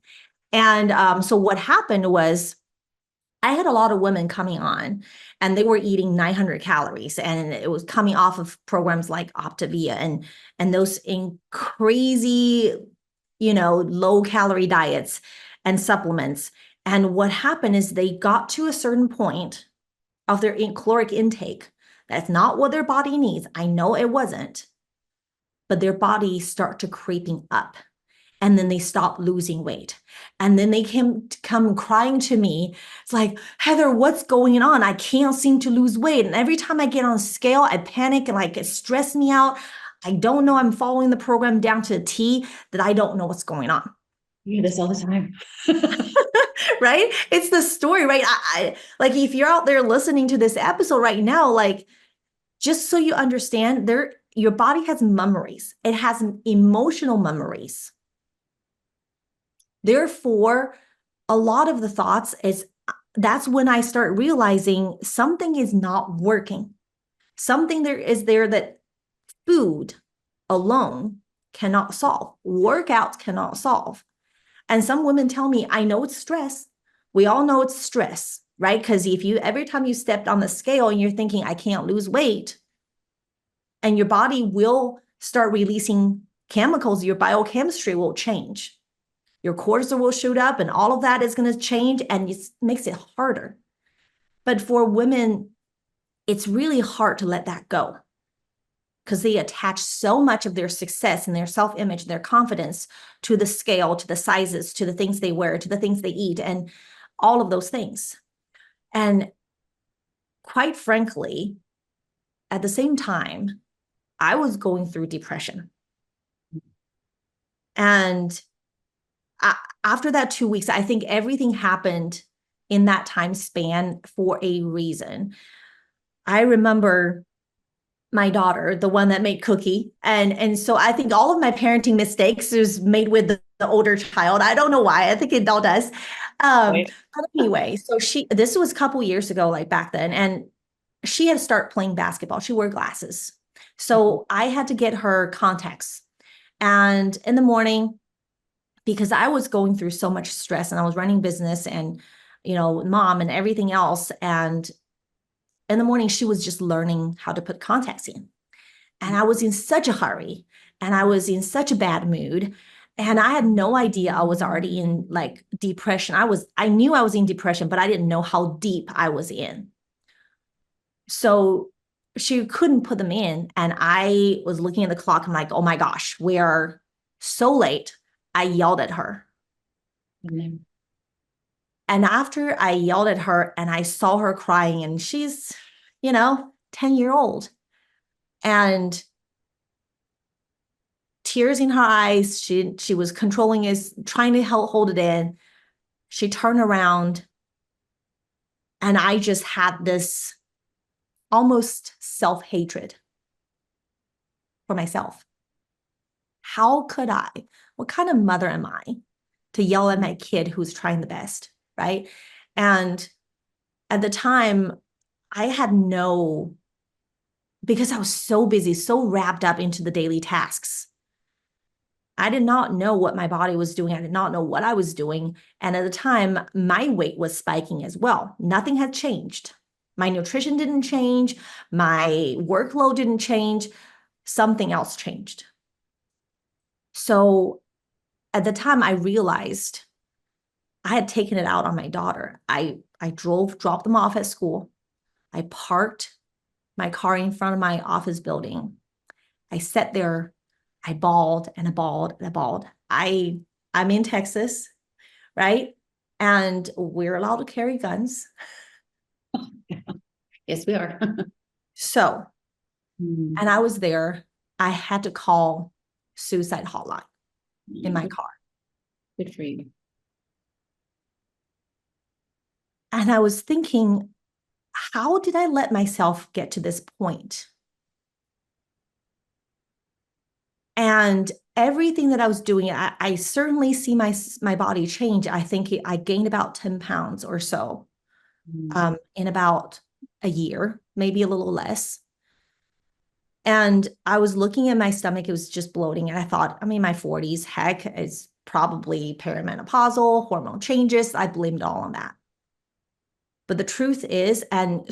S3: And so what happened was, I had a lot of women coming on, and they were eating 900 calories, and it was coming off of programs like Optavia and those crazy, low calorie diets and supplements. And what happened is, they got to a certain point of their caloric intake. That's not what their body needs. I know it wasn't, but their body start to creeping up. And then they stop losing weight. And then they come crying to me. It's like, Heather, what's going on? I can't seem to lose weight. And every time I get on a scale, I panic, and it stresses me out. I don't know. I'm following the program down to a T, that I don't know what's going on.
S2: You hear this all the time.
S3: Right? It's the story, right? Like if you're out there listening to this episode right now, like just so you understand, your body has memories. It has emotional memories. Therefore, a lot of the thoughts that's when I start realizing something is not working. Something there is there that food alone cannot solve. Workouts cannot solve. And some women tell me, I know it's stress. We all know it's stress, right? Because if you every time you stepped on the scale and you're thinking, I can't lose weight, and your body will start releasing chemicals, your biochemistry will change. Your cortisol will shoot up, and all of that is going to change, and it makes it harder. But for women, it's really hard to let that go because they attach so much of their success and their self-image, their confidence to the scale, to the sizes, to the things they wear, to the things they eat, and all of those things. And quite frankly, at the same time, I was going through depression. And after that 2 weeks, I think everything happened in that time span for a reason. I remember my daughter, the one that made Cookie. And so I think all of my parenting mistakes was made with the older child. I don't know why. I think it all does.
S2: Right.
S3: But anyway, so this was a couple years ago, like back then, and she had to start playing basketball. She wore glasses. So I had to get her contacts. And in the morning, because I was going through so much stress and I was running business and, mom and everything else. And in the morning, she was just learning how to put contacts in. And I was in such a hurry and I was in such a bad mood. And I had no idea I was already in like depression. I knew I was in depression, but I didn't know how deep I was in. So she couldn't put them in. And I was looking at the clock. I'm like, oh my gosh, we are so late. I yelled at her.
S2: Mm-hmm.
S3: And after I yelled at her and I saw her crying, and she's, 10-year-old, and tears in her eyes. She was controlling his, trying to hold it in. She turned around and I just had this almost self-hatred for myself. How could I? What kind of mother am I to yell at my kid who's trying the best, right? And at the time, I had because I was so busy, so wrapped up into the daily tasks. I did not know what my body was doing. I did not know what I was doing. And at the time, my weight was spiking as well. Nothing had changed. My nutrition didn't change. My workload didn't change. Something else changed. So at the time, I realized I had taken it out on my daughter. I dropped them off at school. I parked my car in front of my office building. I sat there. I bawled and I bawled and I bawled. I'm in Texas, right? And we're allowed to carry guns.
S2: Yes, we are.
S3: So, and I was there. I had to call suicide hotline in my car.
S2: Good for you.
S3: And I was thinking, how did I let myself get to this point? And everything that I was doing, I certainly see my body change. I think I gained about 10 pounds or so in about a year, maybe a little less. And I was looking at my stomach, it was just bloating. And I thought, I'm in my 40s, heck, it's probably perimenopausal, hormone changes. I blamed it all on that. But the truth is, and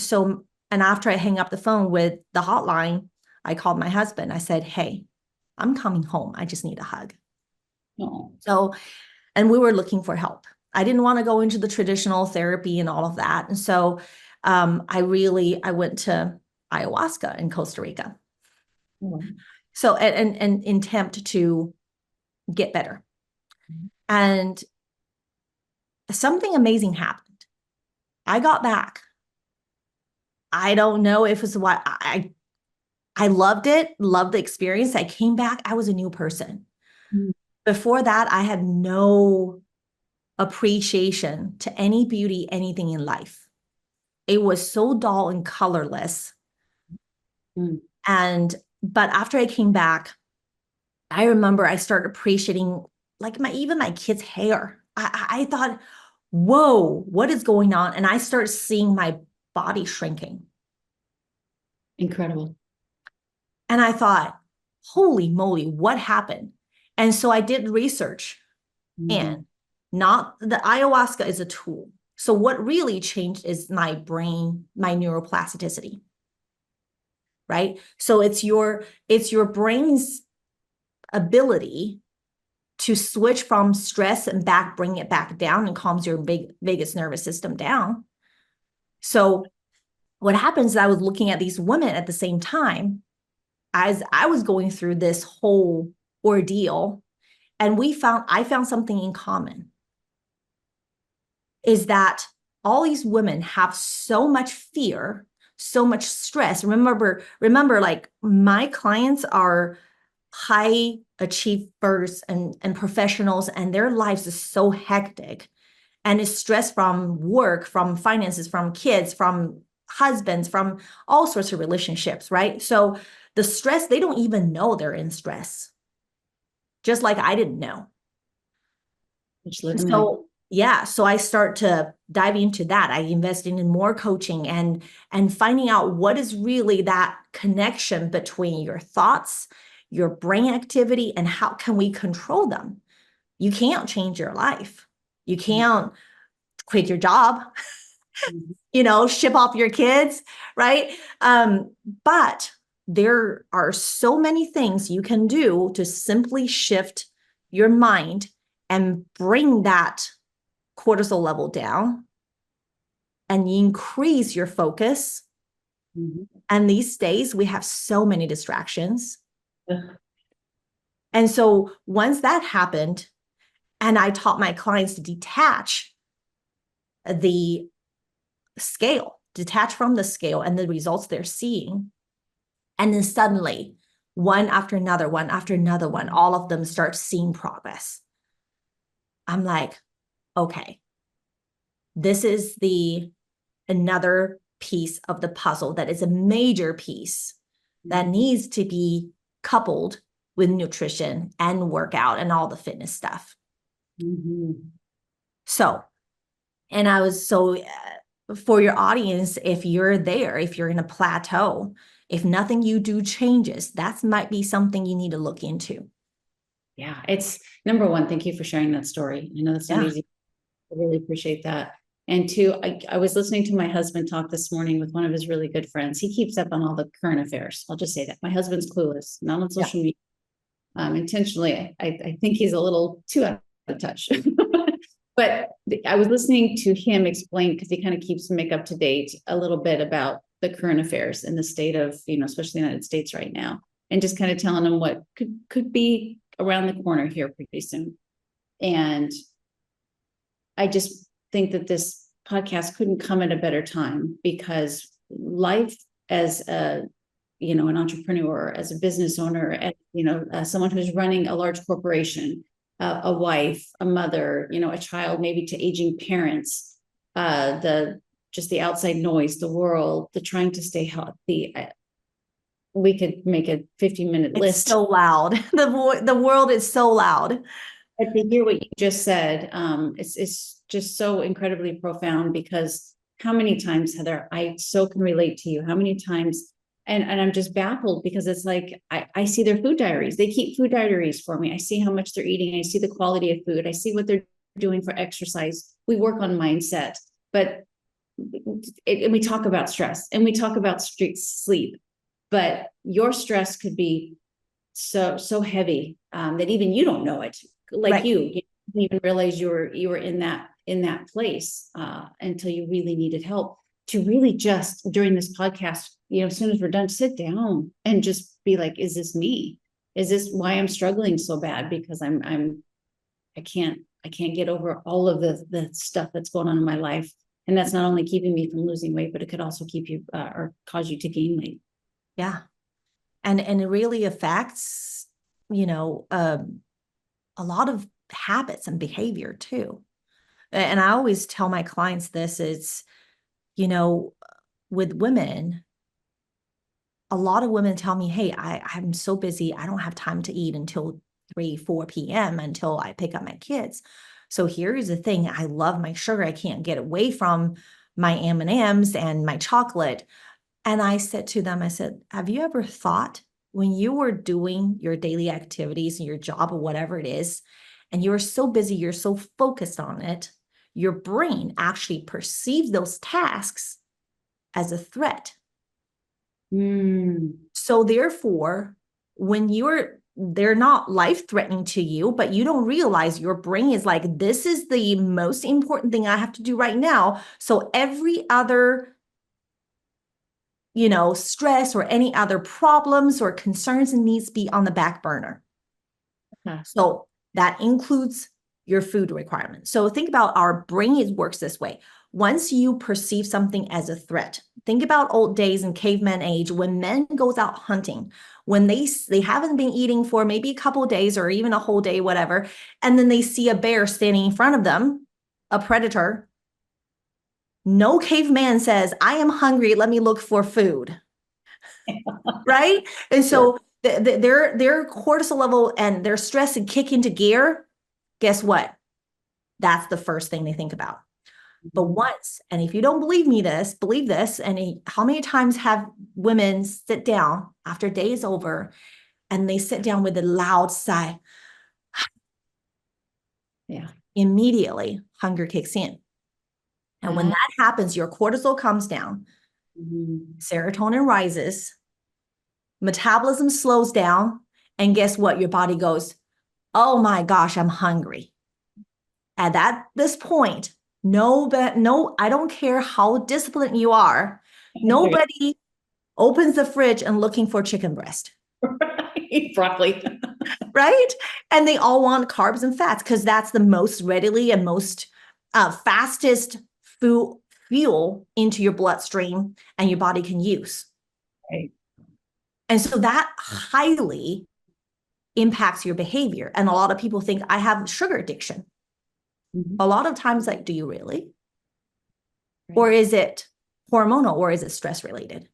S3: after I hang up the phone with the hotline, I called my husband. I said, hey, I'm coming home. I just need a hug.
S2: Oh.
S3: So, and we were looking for help. I didn't want to go into the traditional therapy and all of that. And so I went to ayahuasca in Costa Rica.
S2: Mm-hmm.
S3: So, and in attempt to get better. And something amazing happened. I got back. I don't know if it's what I loved it, loved the experience. I came back. I was a new person. Before that, I had no appreciation to any beauty, anything in life. It was so dull and colorless.
S2: Mm.
S3: But after I came back, I remember I started appreciating like even my kids' hair. I thought, whoa, what is going on? And I started seeing my body shrinking.
S2: Incredible.
S3: And I thought, holy moly, what happened? And so I did research,
S2: Mhm.
S3: and not the ayahuasca is a tool. So what really changed is my brain, my neuroplasticity, right? So it's your brain's ability to switch from stress and bring it back down, and calms your vagus nervous system down. So what happens is I was looking at these women at the same time as I was going through this whole ordeal, and I found something in common, is that all these women have so much fear, so much stress. Remember, like my clients are high achievers and professionals, and their lives is so hectic, and is stress from work, from finances, from kids, from husbands, from all sorts of relationships, right? So the stress, they don't even know they're in stress, just like I didn't know.
S2: Just living life.
S3: So yeah, so I start to dive into that. I invest in more coaching and finding out what is really that connection between your thoughts, your brain activity, and how can we control them. You can't change your life. You can't quit your job,
S2: Mhm.
S3: ship off your kids, right? But there are so many things you can do to simply shift your mind and bring that cortisol level down and increase your focus.
S2: Mhm.
S3: And these days, we have so many distractions.
S2: Ugh.
S3: And so once that happened, and I taught my clients to the detach from the scale and the results they're seeing. And then suddenly, one after another, all of them start seeing progress. I'm like, okay, this is another piece of the puzzle that is a major piece that needs to be coupled with nutrition and workout and all the fitness stuff.
S2: Mhm.
S3: So, and I was for your audience, if you're there, if you're in a plateau, if nothing you do changes, that might be something you need to look into.
S2: Yeah, it's number one. Thank you for sharing that story. I know that's not
S3: Yeah.
S2: easy. I really appreciate that. And two, I was listening to my husband talk this morning with one of his really good friends. He keeps up on all the current affairs. I'll just say that. My husband's clueless, not on
S3: Yeah.
S2: social media. Intentionally, I think he's a little too out of touch. But I was listening to him explain, because he kind of keeps Mick up to date a little bit about the current affairs in the state of, especially the United States right now, and just kind of telling him what could be around the corner here pretty soon. And I just think that this podcast couldn't come at a better time, because life as an entrepreneur, as a business owner, as someone who's running a large corporation, a wife, a mother, a child, maybe to aging parents, the outside noise, the world, the trying to stay healthy. We could make a 50-minute
S3: It's
S2: list.
S3: so loud. The world is so loud.
S2: But to hear what you just said, it's just so incredibly profound, because how many times, Heather, I so can relate to you. How many times, and I'm just baffled, because it's like I see their food diaries. They keep food diaries for me. I see how much they're eating. I see the quality of food. I see what they're doing for exercise. We work on mindset, but and we talk about stress, and we talk about street sleep, but your stress could be so heavy, that even you don't know it, like
S3: Right.
S2: you didn't even realize you were in that place, until you really needed help. To really just during this podcast, as soon as we're done, sit down and just be like, is this me? Is this why I'm struggling so bad? Because I can't get over all of the stuff that's going on in my life. And that's not only keeping me from losing weight, but it could also keep you, or cause you to gain weight.
S3: Yeah. And it really affects, you know, a lot of habits and behavior too. And I always tell my clients this is, you know, with women, a lot of women tell me, hey, I'm so busy. I don't have time to eat until 3, 4 p.m. until I pick up my kids. So here's the thing. I love my sugar. I can't get away from my M&Ms and my chocolate. And I said to them, I said, have you ever thought when you were doing your daily activities and your job or whatever it is, and you're so busy, you're so focused on it, your brain actually perceives those tasks as a threat. So therefore, when they're not life-threatening to you, but you don't realize your brain is like, this is the most important thing I have to do right now. So every other, stress or any other problems or concerns and needs to be on the back burner. So that includes your food requirements. So think about our brain works this way. Once you perceive something as a threat, think about old days in caveman age when men goes out hunting, when they haven't been eating for maybe a couple of days or even a whole day, whatever, and then they see a bear standing in front of them, a predator. No caveman says, I am hungry, let me look for food. Right? And so their cortisol level and their stress and kick into gear, guess what? That's the first thing they think about. But once, and if you don't believe this, and how many times have women sit down after day is over and they sit down with a loud sigh?
S2: Yeah.
S3: Immediately, hunger kicks in. And when that happens, your cortisol comes down, serotonin rises, metabolism slows down, and guess what? Your body goes, oh my gosh, I'm hungry. At this point, no, I don't care how disciplined you are. Nobody opens the fridge and looking for chicken breast.
S2: Broccoli.
S3: Right? And they all want carbs and fats because that's the most readily and most fastest fuel into your bloodstream and your body can use.
S2: Right.
S3: And so that highly impacts your behavior. And a lot of people think I have sugar addiction. A lot of times, like, do you really? Right. Or is it hormonal or is it stress related?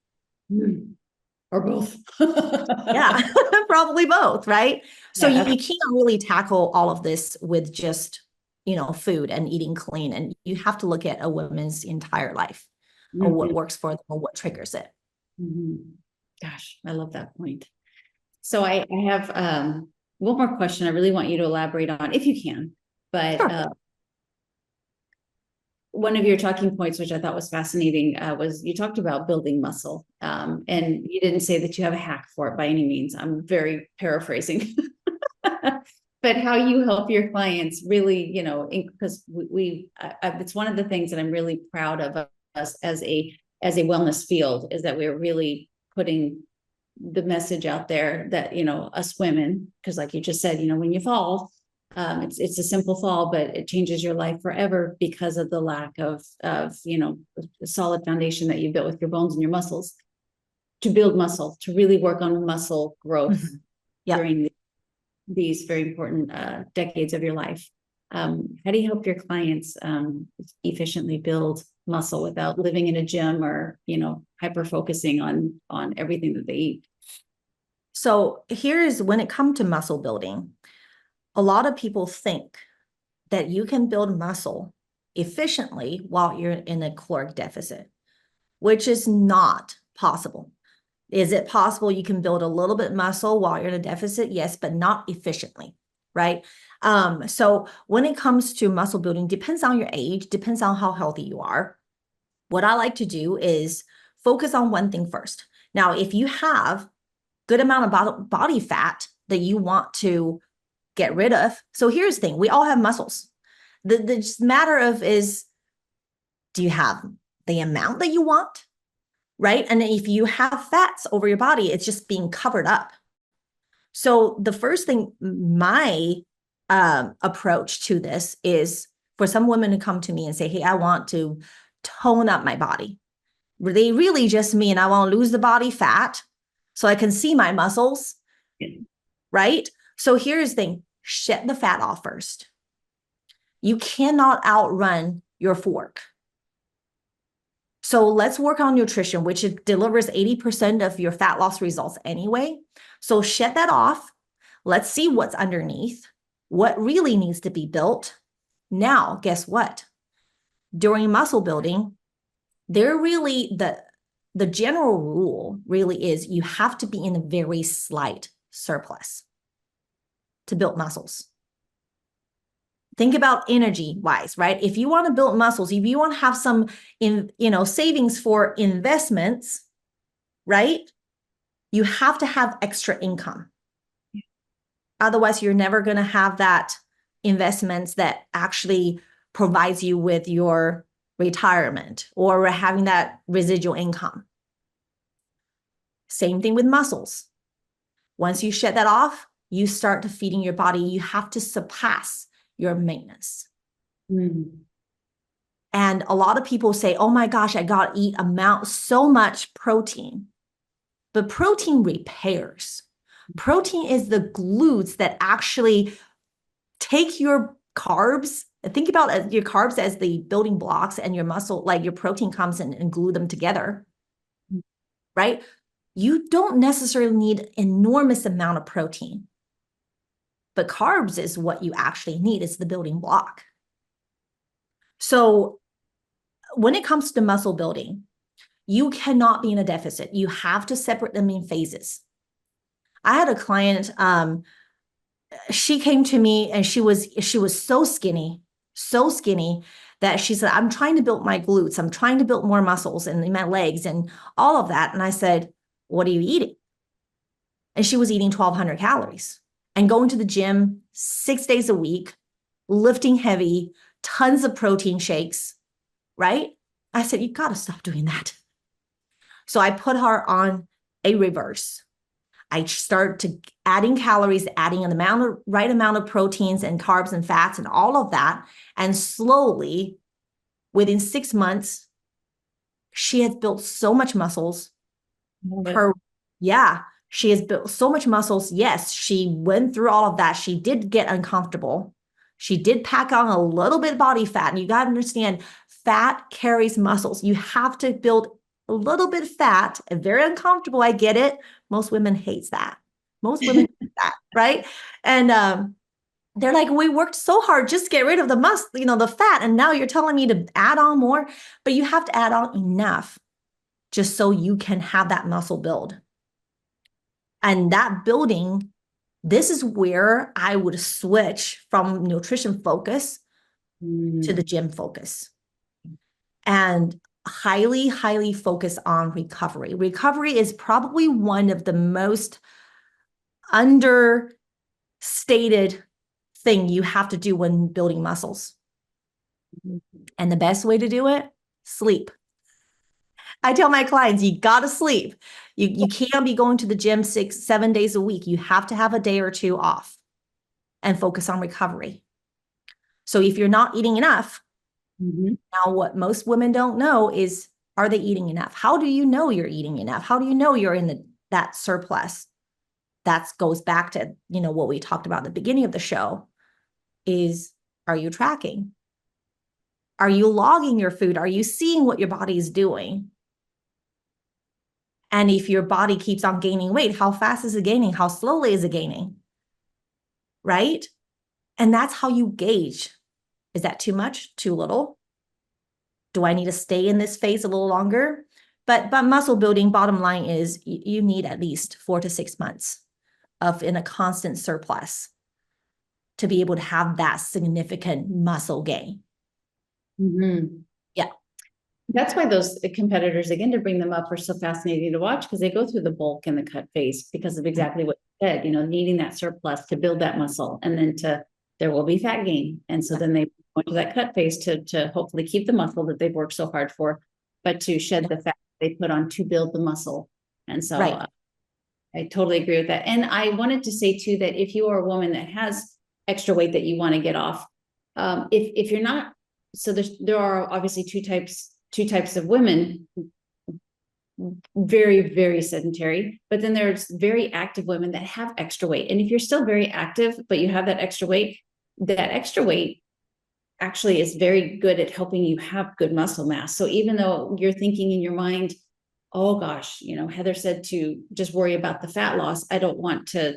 S2: Or both.
S3: Yeah, probably both, right? So you can't really tackle all of this with just, food and eating clean. And you have to look at a woman's entire life or what works for them or what triggers it.
S2: Gosh, I love that point. So I have one more question I really want you to elaborate on if you can, but sure. One of your talking points, which I thought was fascinating, was you talked about building muscle. And you didn't say that you have a hack for it by any means. I'm very paraphrasing. But how you help your clients really, because it's one of the things that I'm really proud of us as a wellness field is that we're really putting the message out there that, us women, because like you just said, when you fall, it's a simple fall, but it changes your life forever because of the lack of a solid foundation that you built with your bones and your muscles. To build muscle, to really work on muscle growth during these very important decades of your life. How do you help your clients efficiently build muscle without living in a gym or hyper focusing on everything that they eat?
S3: So here's when it comes to muscle building. A lot of people think that you can build muscle efficiently while you're in a caloric deficit, which is not possible. Is it possible you can build a little bit muscle while you're in a deficit? Yes, but not efficiently, right? So when it comes to muscle building, depends on your age, depends on how healthy you are. What I like to do is focus on one thing first. Now, if you have good amount of body fat that you want to get rid of. So here's the thing, we all have muscles. The matter of is, do you have the amount that you want, right? And if you have fats over your body, it's just being covered up. So the first thing, my approach to this is for some women to come to me and say, hey, I want to tone up my body. They really just mean I want to lose the body fat so I can see my muscles, right? So here's the thing. shed the fat off first. You cannot outrun your fork. So let's work on nutrition, which delivers 80% of your fat loss results anyway. So shed that off. Let's see what's underneath, what really needs to be built. Now, guess what? During muscle building, the general rule really is you have to be in a very slight surplus to build muscles. Think about energy wise, right? If you want to build muscles, if you want to have some savings for investments, right? You have to have extra income. Otherwise, you're never going to have that investments that actually provides you with your retirement or having that residual income. Same thing with muscles. Once you shed that off, you start to feeding your body. You have to surpass your maintenance.
S2: Mm.
S3: And a lot of people say, oh my gosh, I got to eat so much protein. But protein repairs. Protein is the glues that actually take your carbs. Think about your carbs as the building blocks, and your muscle, like your protein comes in and glue them together, right? You don't necessarily need enormous amount of protein, but carbs is what you actually need. It's the building block. So when it comes to muscle building, you cannot be in a deficit. You have to separate them in phases. I had a client, she came to me and she was so skinny that she said, I'm trying to build my glutes. I'm trying to build more muscles in my legs and all of that. And I said, what are you eating? And she was eating 1,200 calories and going to the gym 6 days a week, lifting heavy, tons of protein shakes, right? I said, you got to stop doing that. So I put her on a reverse. I start to adding calories, adding right amount of proteins and carbs and fats and all of that. And slowly, within 6 months, she has built so much muscles. She has built so much muscles. Yes, she went through all of that. She did get uncomfortable. She did pack on a little bit of body fat. And you got to understand, fat carries muscles. You have to build a little bit of fat, and very uncomfortable. I get it. Most women hate that. Most women hate that, right? And they're like, we worked so hard just to get rid of the the fat. And now you're telling me to add on more, but you have to add on enough just so you can have that muscle build. And that building, this is where I would switch from nutrition focus to the gym focus. And highly, highly focus on recovery. Recovery is probably one of the most understated thing you have to do when building muscles. And the best way to do it, sleep. I tell my clients, you got to sleep. You can't be going to the gym 6-7 days a week. You have to have a day or two off and focus on recovery. So if you're not eating enough, now what most women don't know is, are they eating enough? How do you know you're eating enough? How do you know you're in that surplus? That goes back to, what we talked about at the beginning of the show is, are you tracking? Are you logging your food? Are you seeing what your body is doing? And if your body keeps on gaining weight, how fast is it gaining? How slowly is it gaining? Right? And that's how you gauge. Is that too much? Too little? Do I need to stay in this phase a little longer? But muscle building, bottom line is you need at least 4 to 6 months in a constant surplus to be able to have that significant muscle gain. Yeah.
S2: That's why those competitors, again, to bring them up, are so fascinating to watch, because they go through the bulk and the cut phase because of exactly what you said, needing that surplus to build that muscle, and then there will be fat gain. And so then they go into that cut phase to hopefully keep the muscle that they've worked so hard for, but to shed the fat they put on to build the muscle. And so I totally agree with that. And I wanted to say too, that if you are a woman that has extra weight that you want to get off, if you're not, so there are obviously two types of women. very, very sedentary, but then there's very active women that have extra weight. And if you're still very active, but you have that extra weight actually is very good at helping you have good muscle mass. So even though you're thinking in your mind, oh gosh, Heather said to just worry about the fat loss, I don't want to,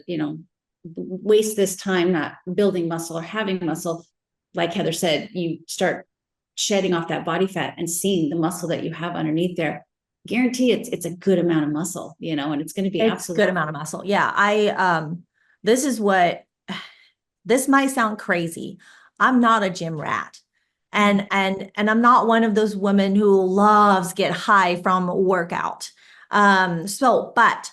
S2: waste this time not building muscle or having muscle. Like Heather said, you start shedding off that body fat and seeing the muscle that you have underneath there. Guarantee it's a good amount of muscle, and it's going to be absolutely
S3: good amount of muscle. Yeah. This is what, this might sound crazy. I'm not a gym rat. And I'm not one of those women who loves get high from workout. But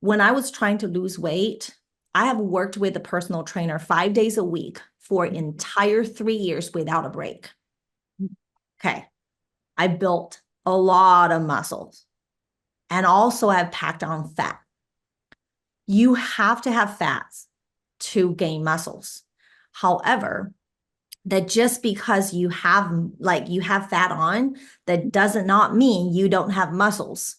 S3: when I was trying to lose weight, I have worked with a personal trainer 5 days a week for an entire 3 years without a break. Okay. I built a lot of muscles and also I've packed on fat. You have to have fats to gain muscles. However, that just because you have fat on, that does not mean you don't have muscles.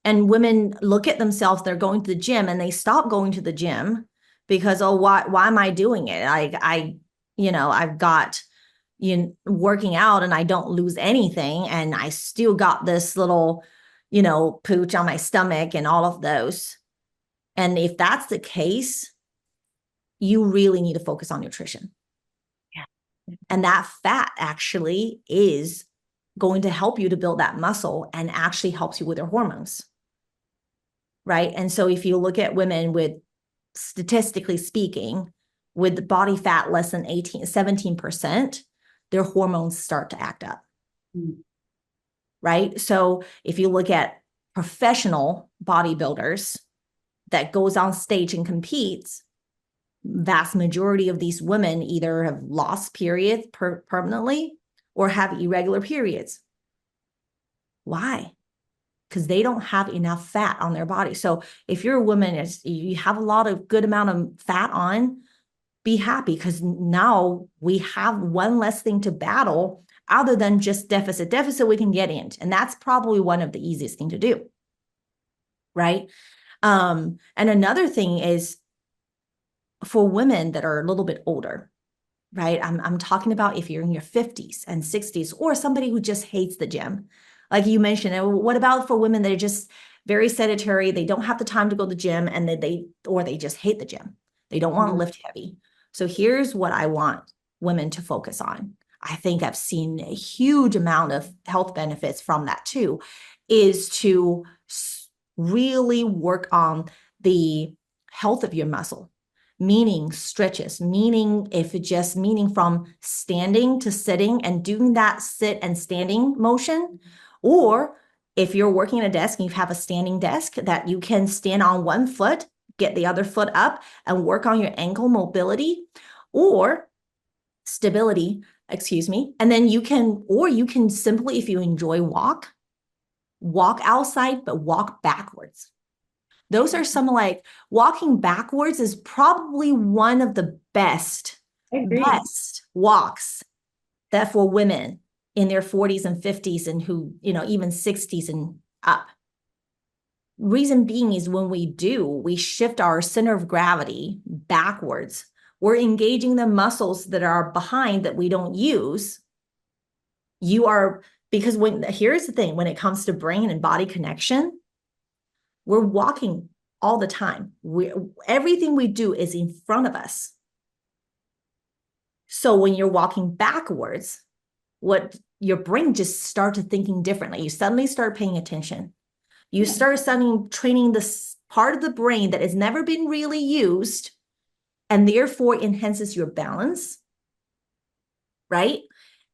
S3: And women look at themselves, they're going to the gym and they stop going to the gym because, oh, why am I doing it? I've got, working out and I don't lose anything. And I still got this little, pooch on my stomach and all of those. And if that's the case, you really need to focus on nutrition. Yeah. And that fat actually is going to help you to build that muscle and actually helps you with your hormones. Right. And so if you look at women with, statistically speaking, with body fat less than 17%, their hormones start to act up. Mm. Right. So if you look at professional bodybuilders that goes on stage and competes, vast majority of these women either have lost periods permanently or have irregular periods. Why? Because they don't have enough fat on their body. So if you're a woman, you have a lot of good amount of fat on, be happy because now we have one less thing to battle other than just deficit. Deficit we can get in. And that's probably one of the easiest thing to do. Right. And another thing is for women that are a little bit older, right? I'm talking about if you're in your 50s and 60s or somebody who just hates the gym. Like you mentioned, what about for women that are just very sedentary? They don't have the time to go to the gym and they just hate the gym. They don't want to lift heavy. So here's what I want women to focus on. I think I've seen a huge amount of health benefits from that too, is to really work on the health of your muscle, meaning stretches, meaning from standing to sitting and doing that sit and standing motion. Or if you're working at a desk and you have a standing desk that you can stand on one foot, get the other foot up and work on your ankle mobility or stability, and then you can simply, if you enjoy walk outside, but walk backwards. Those are some walking backwards is probably one of the best walks that for women in their 40s and 50s and who, even 60s and up. Reason being is when we shift our center of gravity backwards, we're engaging the muscles that are behind that we don't use. Because here's the thing, when it comes to brain and body connection, we're walking all the time. Everything we do is in front of us. So when you're walking backwards, what your brain just starts thinking differently. You suddenly start paying attention. You start suddenly training this part of the brain that has never been really used and therefore enhances your balance, right?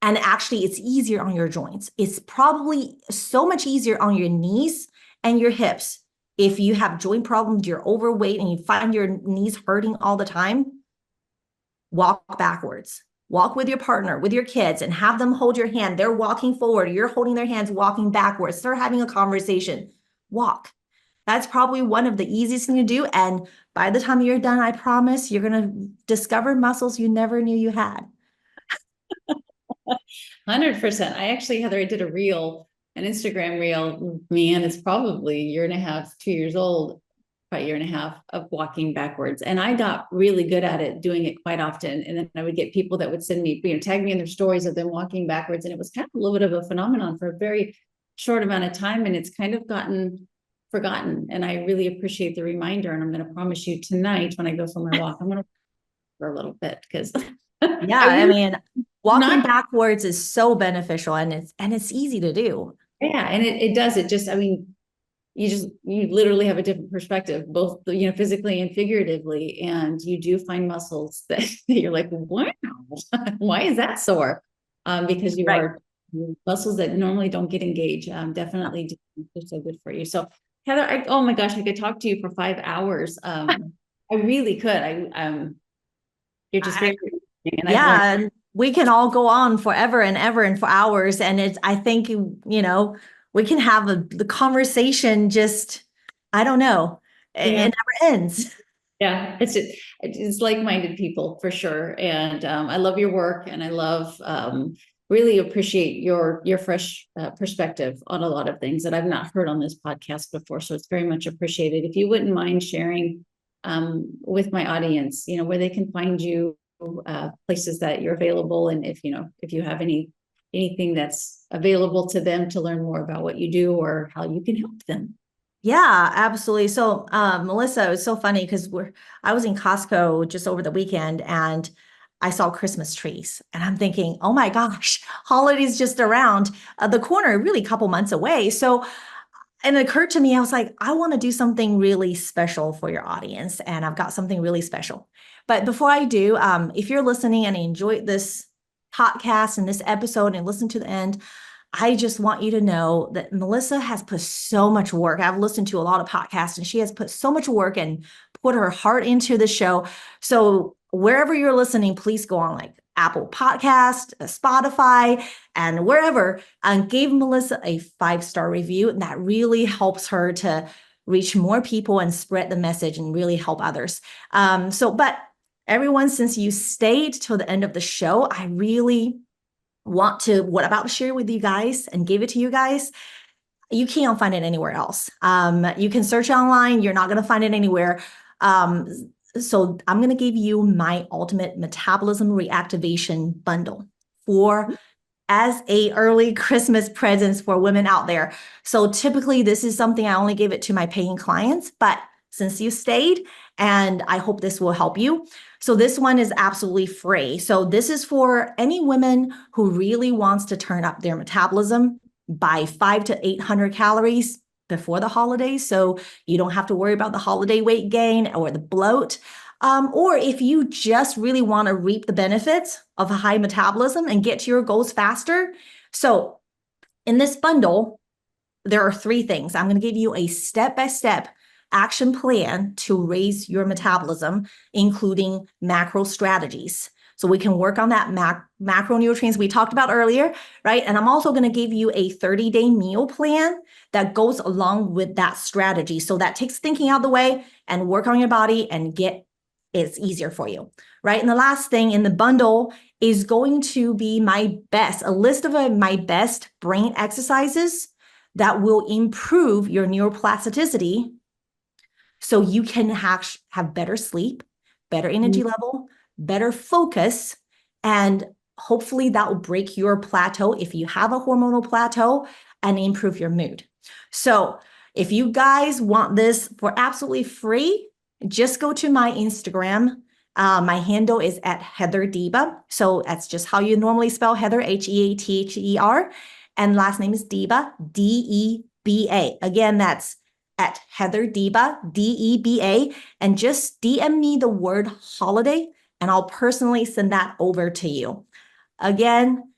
S3: And actually it's easier on your joints. It's probably so much easier on your knees and your hips. If you have joint problems, you're overweight and you find your knees hurting all the time, walk backwards. Walk with your partner, with your kids, and have them hold your hand. They're walking forward. You're holding their hands, walking backwards. Start having a conversation. Walk. That's probably one of the easiest things to do. And by the time you're done, I promise you're going to discover muscles you never knew you had.
S2: 100%. I actually, Heather, I did a reel an Instagram reel, man, it's probably a year and a half, 2 years old, about a year and a half of walking backwards. And I got really good at it, doing it quite often. And then I would get people that would send me, tag me in their stories of them walking backwards. And it was kind of a little bit of a phenomenon for a very short amount of time. And it's kind of gotten forgotten. And I really appreciate the reminder. And I'm going to promise you tonight when I go for my walk, I'm going to for a little bit because
S3: Yeah, I mean, walking
S2: not
S3: backwards is so beneficial and it's easy to do.
S2: yeah, and it does. It just, I mean, you literally have a different perspective, both, physically and figuratively. And you do find muscles that you're like, wow, why is that sore? Because you
S3: Right.
S2: are muscles that normally don't get engaged. Definitely do so good for you. So Heather, oh my gosh, I could talk to you for 5 hours. I really could. You're just very, and I've learned.
S3: Yeah, and we can all go on forever and ever and for hours. And I think, we can have the conversation just, I don't know,
S2: Yeah.
S3: it never ends.
S2: Yeah, it's like-minded people for sure. And I love your work, and I love really appreciate your fresh perspective on a lot of things that I've not heard on this podcast before. So it's very much appreciated. If you wouldn't mind sharing with my audience, where they can find you, places that you're available, and if you have anything that's available to them to learn more about what you do or how you can help them.
S3: Yeah, absolutely. So, Melissa, it was so funny because I was in Costco just over the weekend and I saw Christmas trees and I'm thinking, oh my gosh, holidays just around the corner, really a couple months away. So, and it occurred to me, I was like, I want to do something really special for your audience, and I've got something really special. But before I do, if you're listening and enjoyed this podcast and this episode and listen to the end, I just want you to know that Melissa has put so much work. I've listened to a lot of podcasts and she has put so much work and put her heart into the show. So wherever you're listening, please go on like Apple Podcast, Spotify, and wherever, and give Melissa a 5-star review. And that really helps her to reach more people and spread the message and really help others. But everyone, since you stayed till the end of the show, I really want to share with you guys and give it to you guys. You can't find it anywhere else. You can search online. You're not going to find it anywhere. So I'm going to give you my ultimate metabolism reactivation bundle as a early Christmas presents for women out there. So typically this is something I only give it to my paying clients, but since you stayed, and I hope this will help you. So this one is absolutely free. So this is for any women who really wants to turn up their metabolism by 500 to 800 calories before the holidays. So you don't have to worry about the holiday weight gain or the bloat. Or if you just really want to reap the benefits of a high metabolism and get to your goals faster. So in this bundle, there are 3 things. I'm going to give you a step-by-step action plan to raise your metabolism, including macro strategies. So we can work on that macronutrients we talked about earlier, right? And I'm also going to give you a 30-day meal plan that goes along with that strategy. So that takes thinking out of the way and work on your body and it's easier for you, right? And the last thing in the bundle is going to be a list of my best brain exercises that will improve your neuroplasticity so you can have better sleep, better energy level, better focus, and hopefully that will break your plateau if you have a hormonal plateau and improve your mood. So if you guys want this for absolutely free, just go to my Instagram. My handle is at Heather Deba. So that's just how you normally spell Heather, Heather. And last name is Deba, Deba. Again, that's at Heather Deba, Deba. And just DM me the word holiday, and I'll personally send that over to you. Again,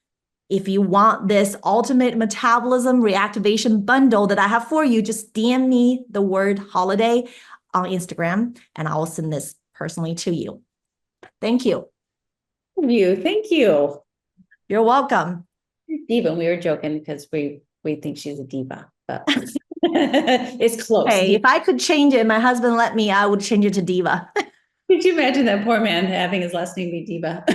S3: if you want this ultimate metabolism reactivation bundle that I have for you, just DM me the word holiday on Instagram, and I will send this personally to you. Thank you.
S2: Thank you.
S3: You're welcome.
S2: Diva, we were joking because we think she's a diva, but it's close.
S3: Hey, if I could change it, my husband let me, I would change it to Diva.
S2: Could you imagine that poor man having his last name be Diva?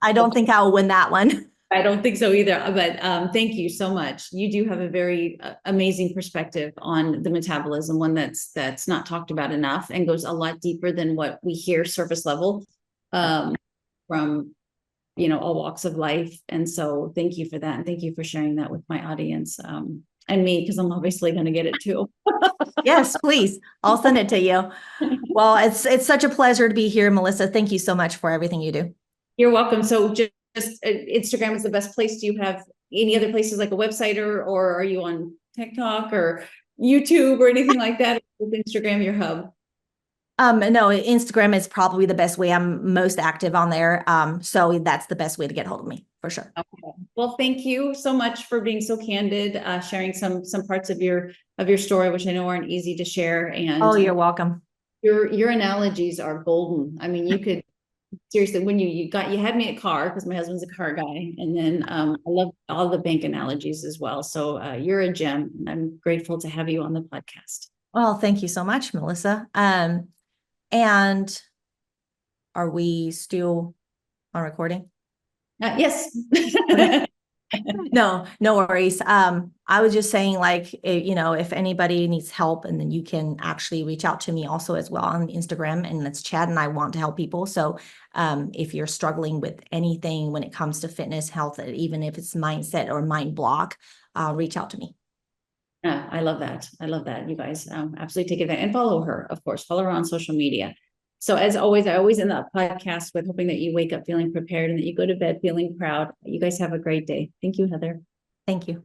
S3: I don't think I'll win that one.
S2: I don't think so either, but thank you so much. You do have a very amazing perspective on the metabolism, one that's not talked about enough and goes a lot deeper than what we hear surface level from all walks of life. And so thank you for that. And thank you for sharing that with my audience and me, because I'm obviously going to get it too.
S3: Yes, please. I'll send it to you. Well, it's such a pleasure to be here, Melissa. Thank you so much for everything you do.
S2: You're welcome. So just Instagram is the best place. Do you have any other places like a website or are you on TikTok or YouTube or anything like that? With Instagram, your hub?
S3: No, Instagram is probably the best way. I'm most active on there. So that's the best way to get hold of me for sure.
S2: Okay. Well, thank you so much for being so candid, sharing some parts of your story, which I know aren't easy to share. And
S3: oh, you're welcome.
S2: Your analogies are golden. I mean, you could seriously, when you had me at car, because my husband's a car guy, and then I love all the bank analogies as well. So you're a gem, and I'm grateful to have you on the podcast.
S3: Well, thank you so much, Melissa. And are we still on recording?
S2: Yes.
S3: No worries. I was just saying, like, if anybody needs help, and then you can actually reach out to me also as well on Instagram, and let's chat. And I want to help people. So if you're struggling with anything when it comes to fitness, health, even if it's mindset or mind block, reach out to me.
S2: I love that. I love that. You guys absolutely take advantage and follow her, of course. Follow her on social media. So as always, I always end the podcast with hoping that you wake up feeling prepared and that you go to bed feeling proud. You guys have a great day. Thank you, Heather.
S3: Thank you.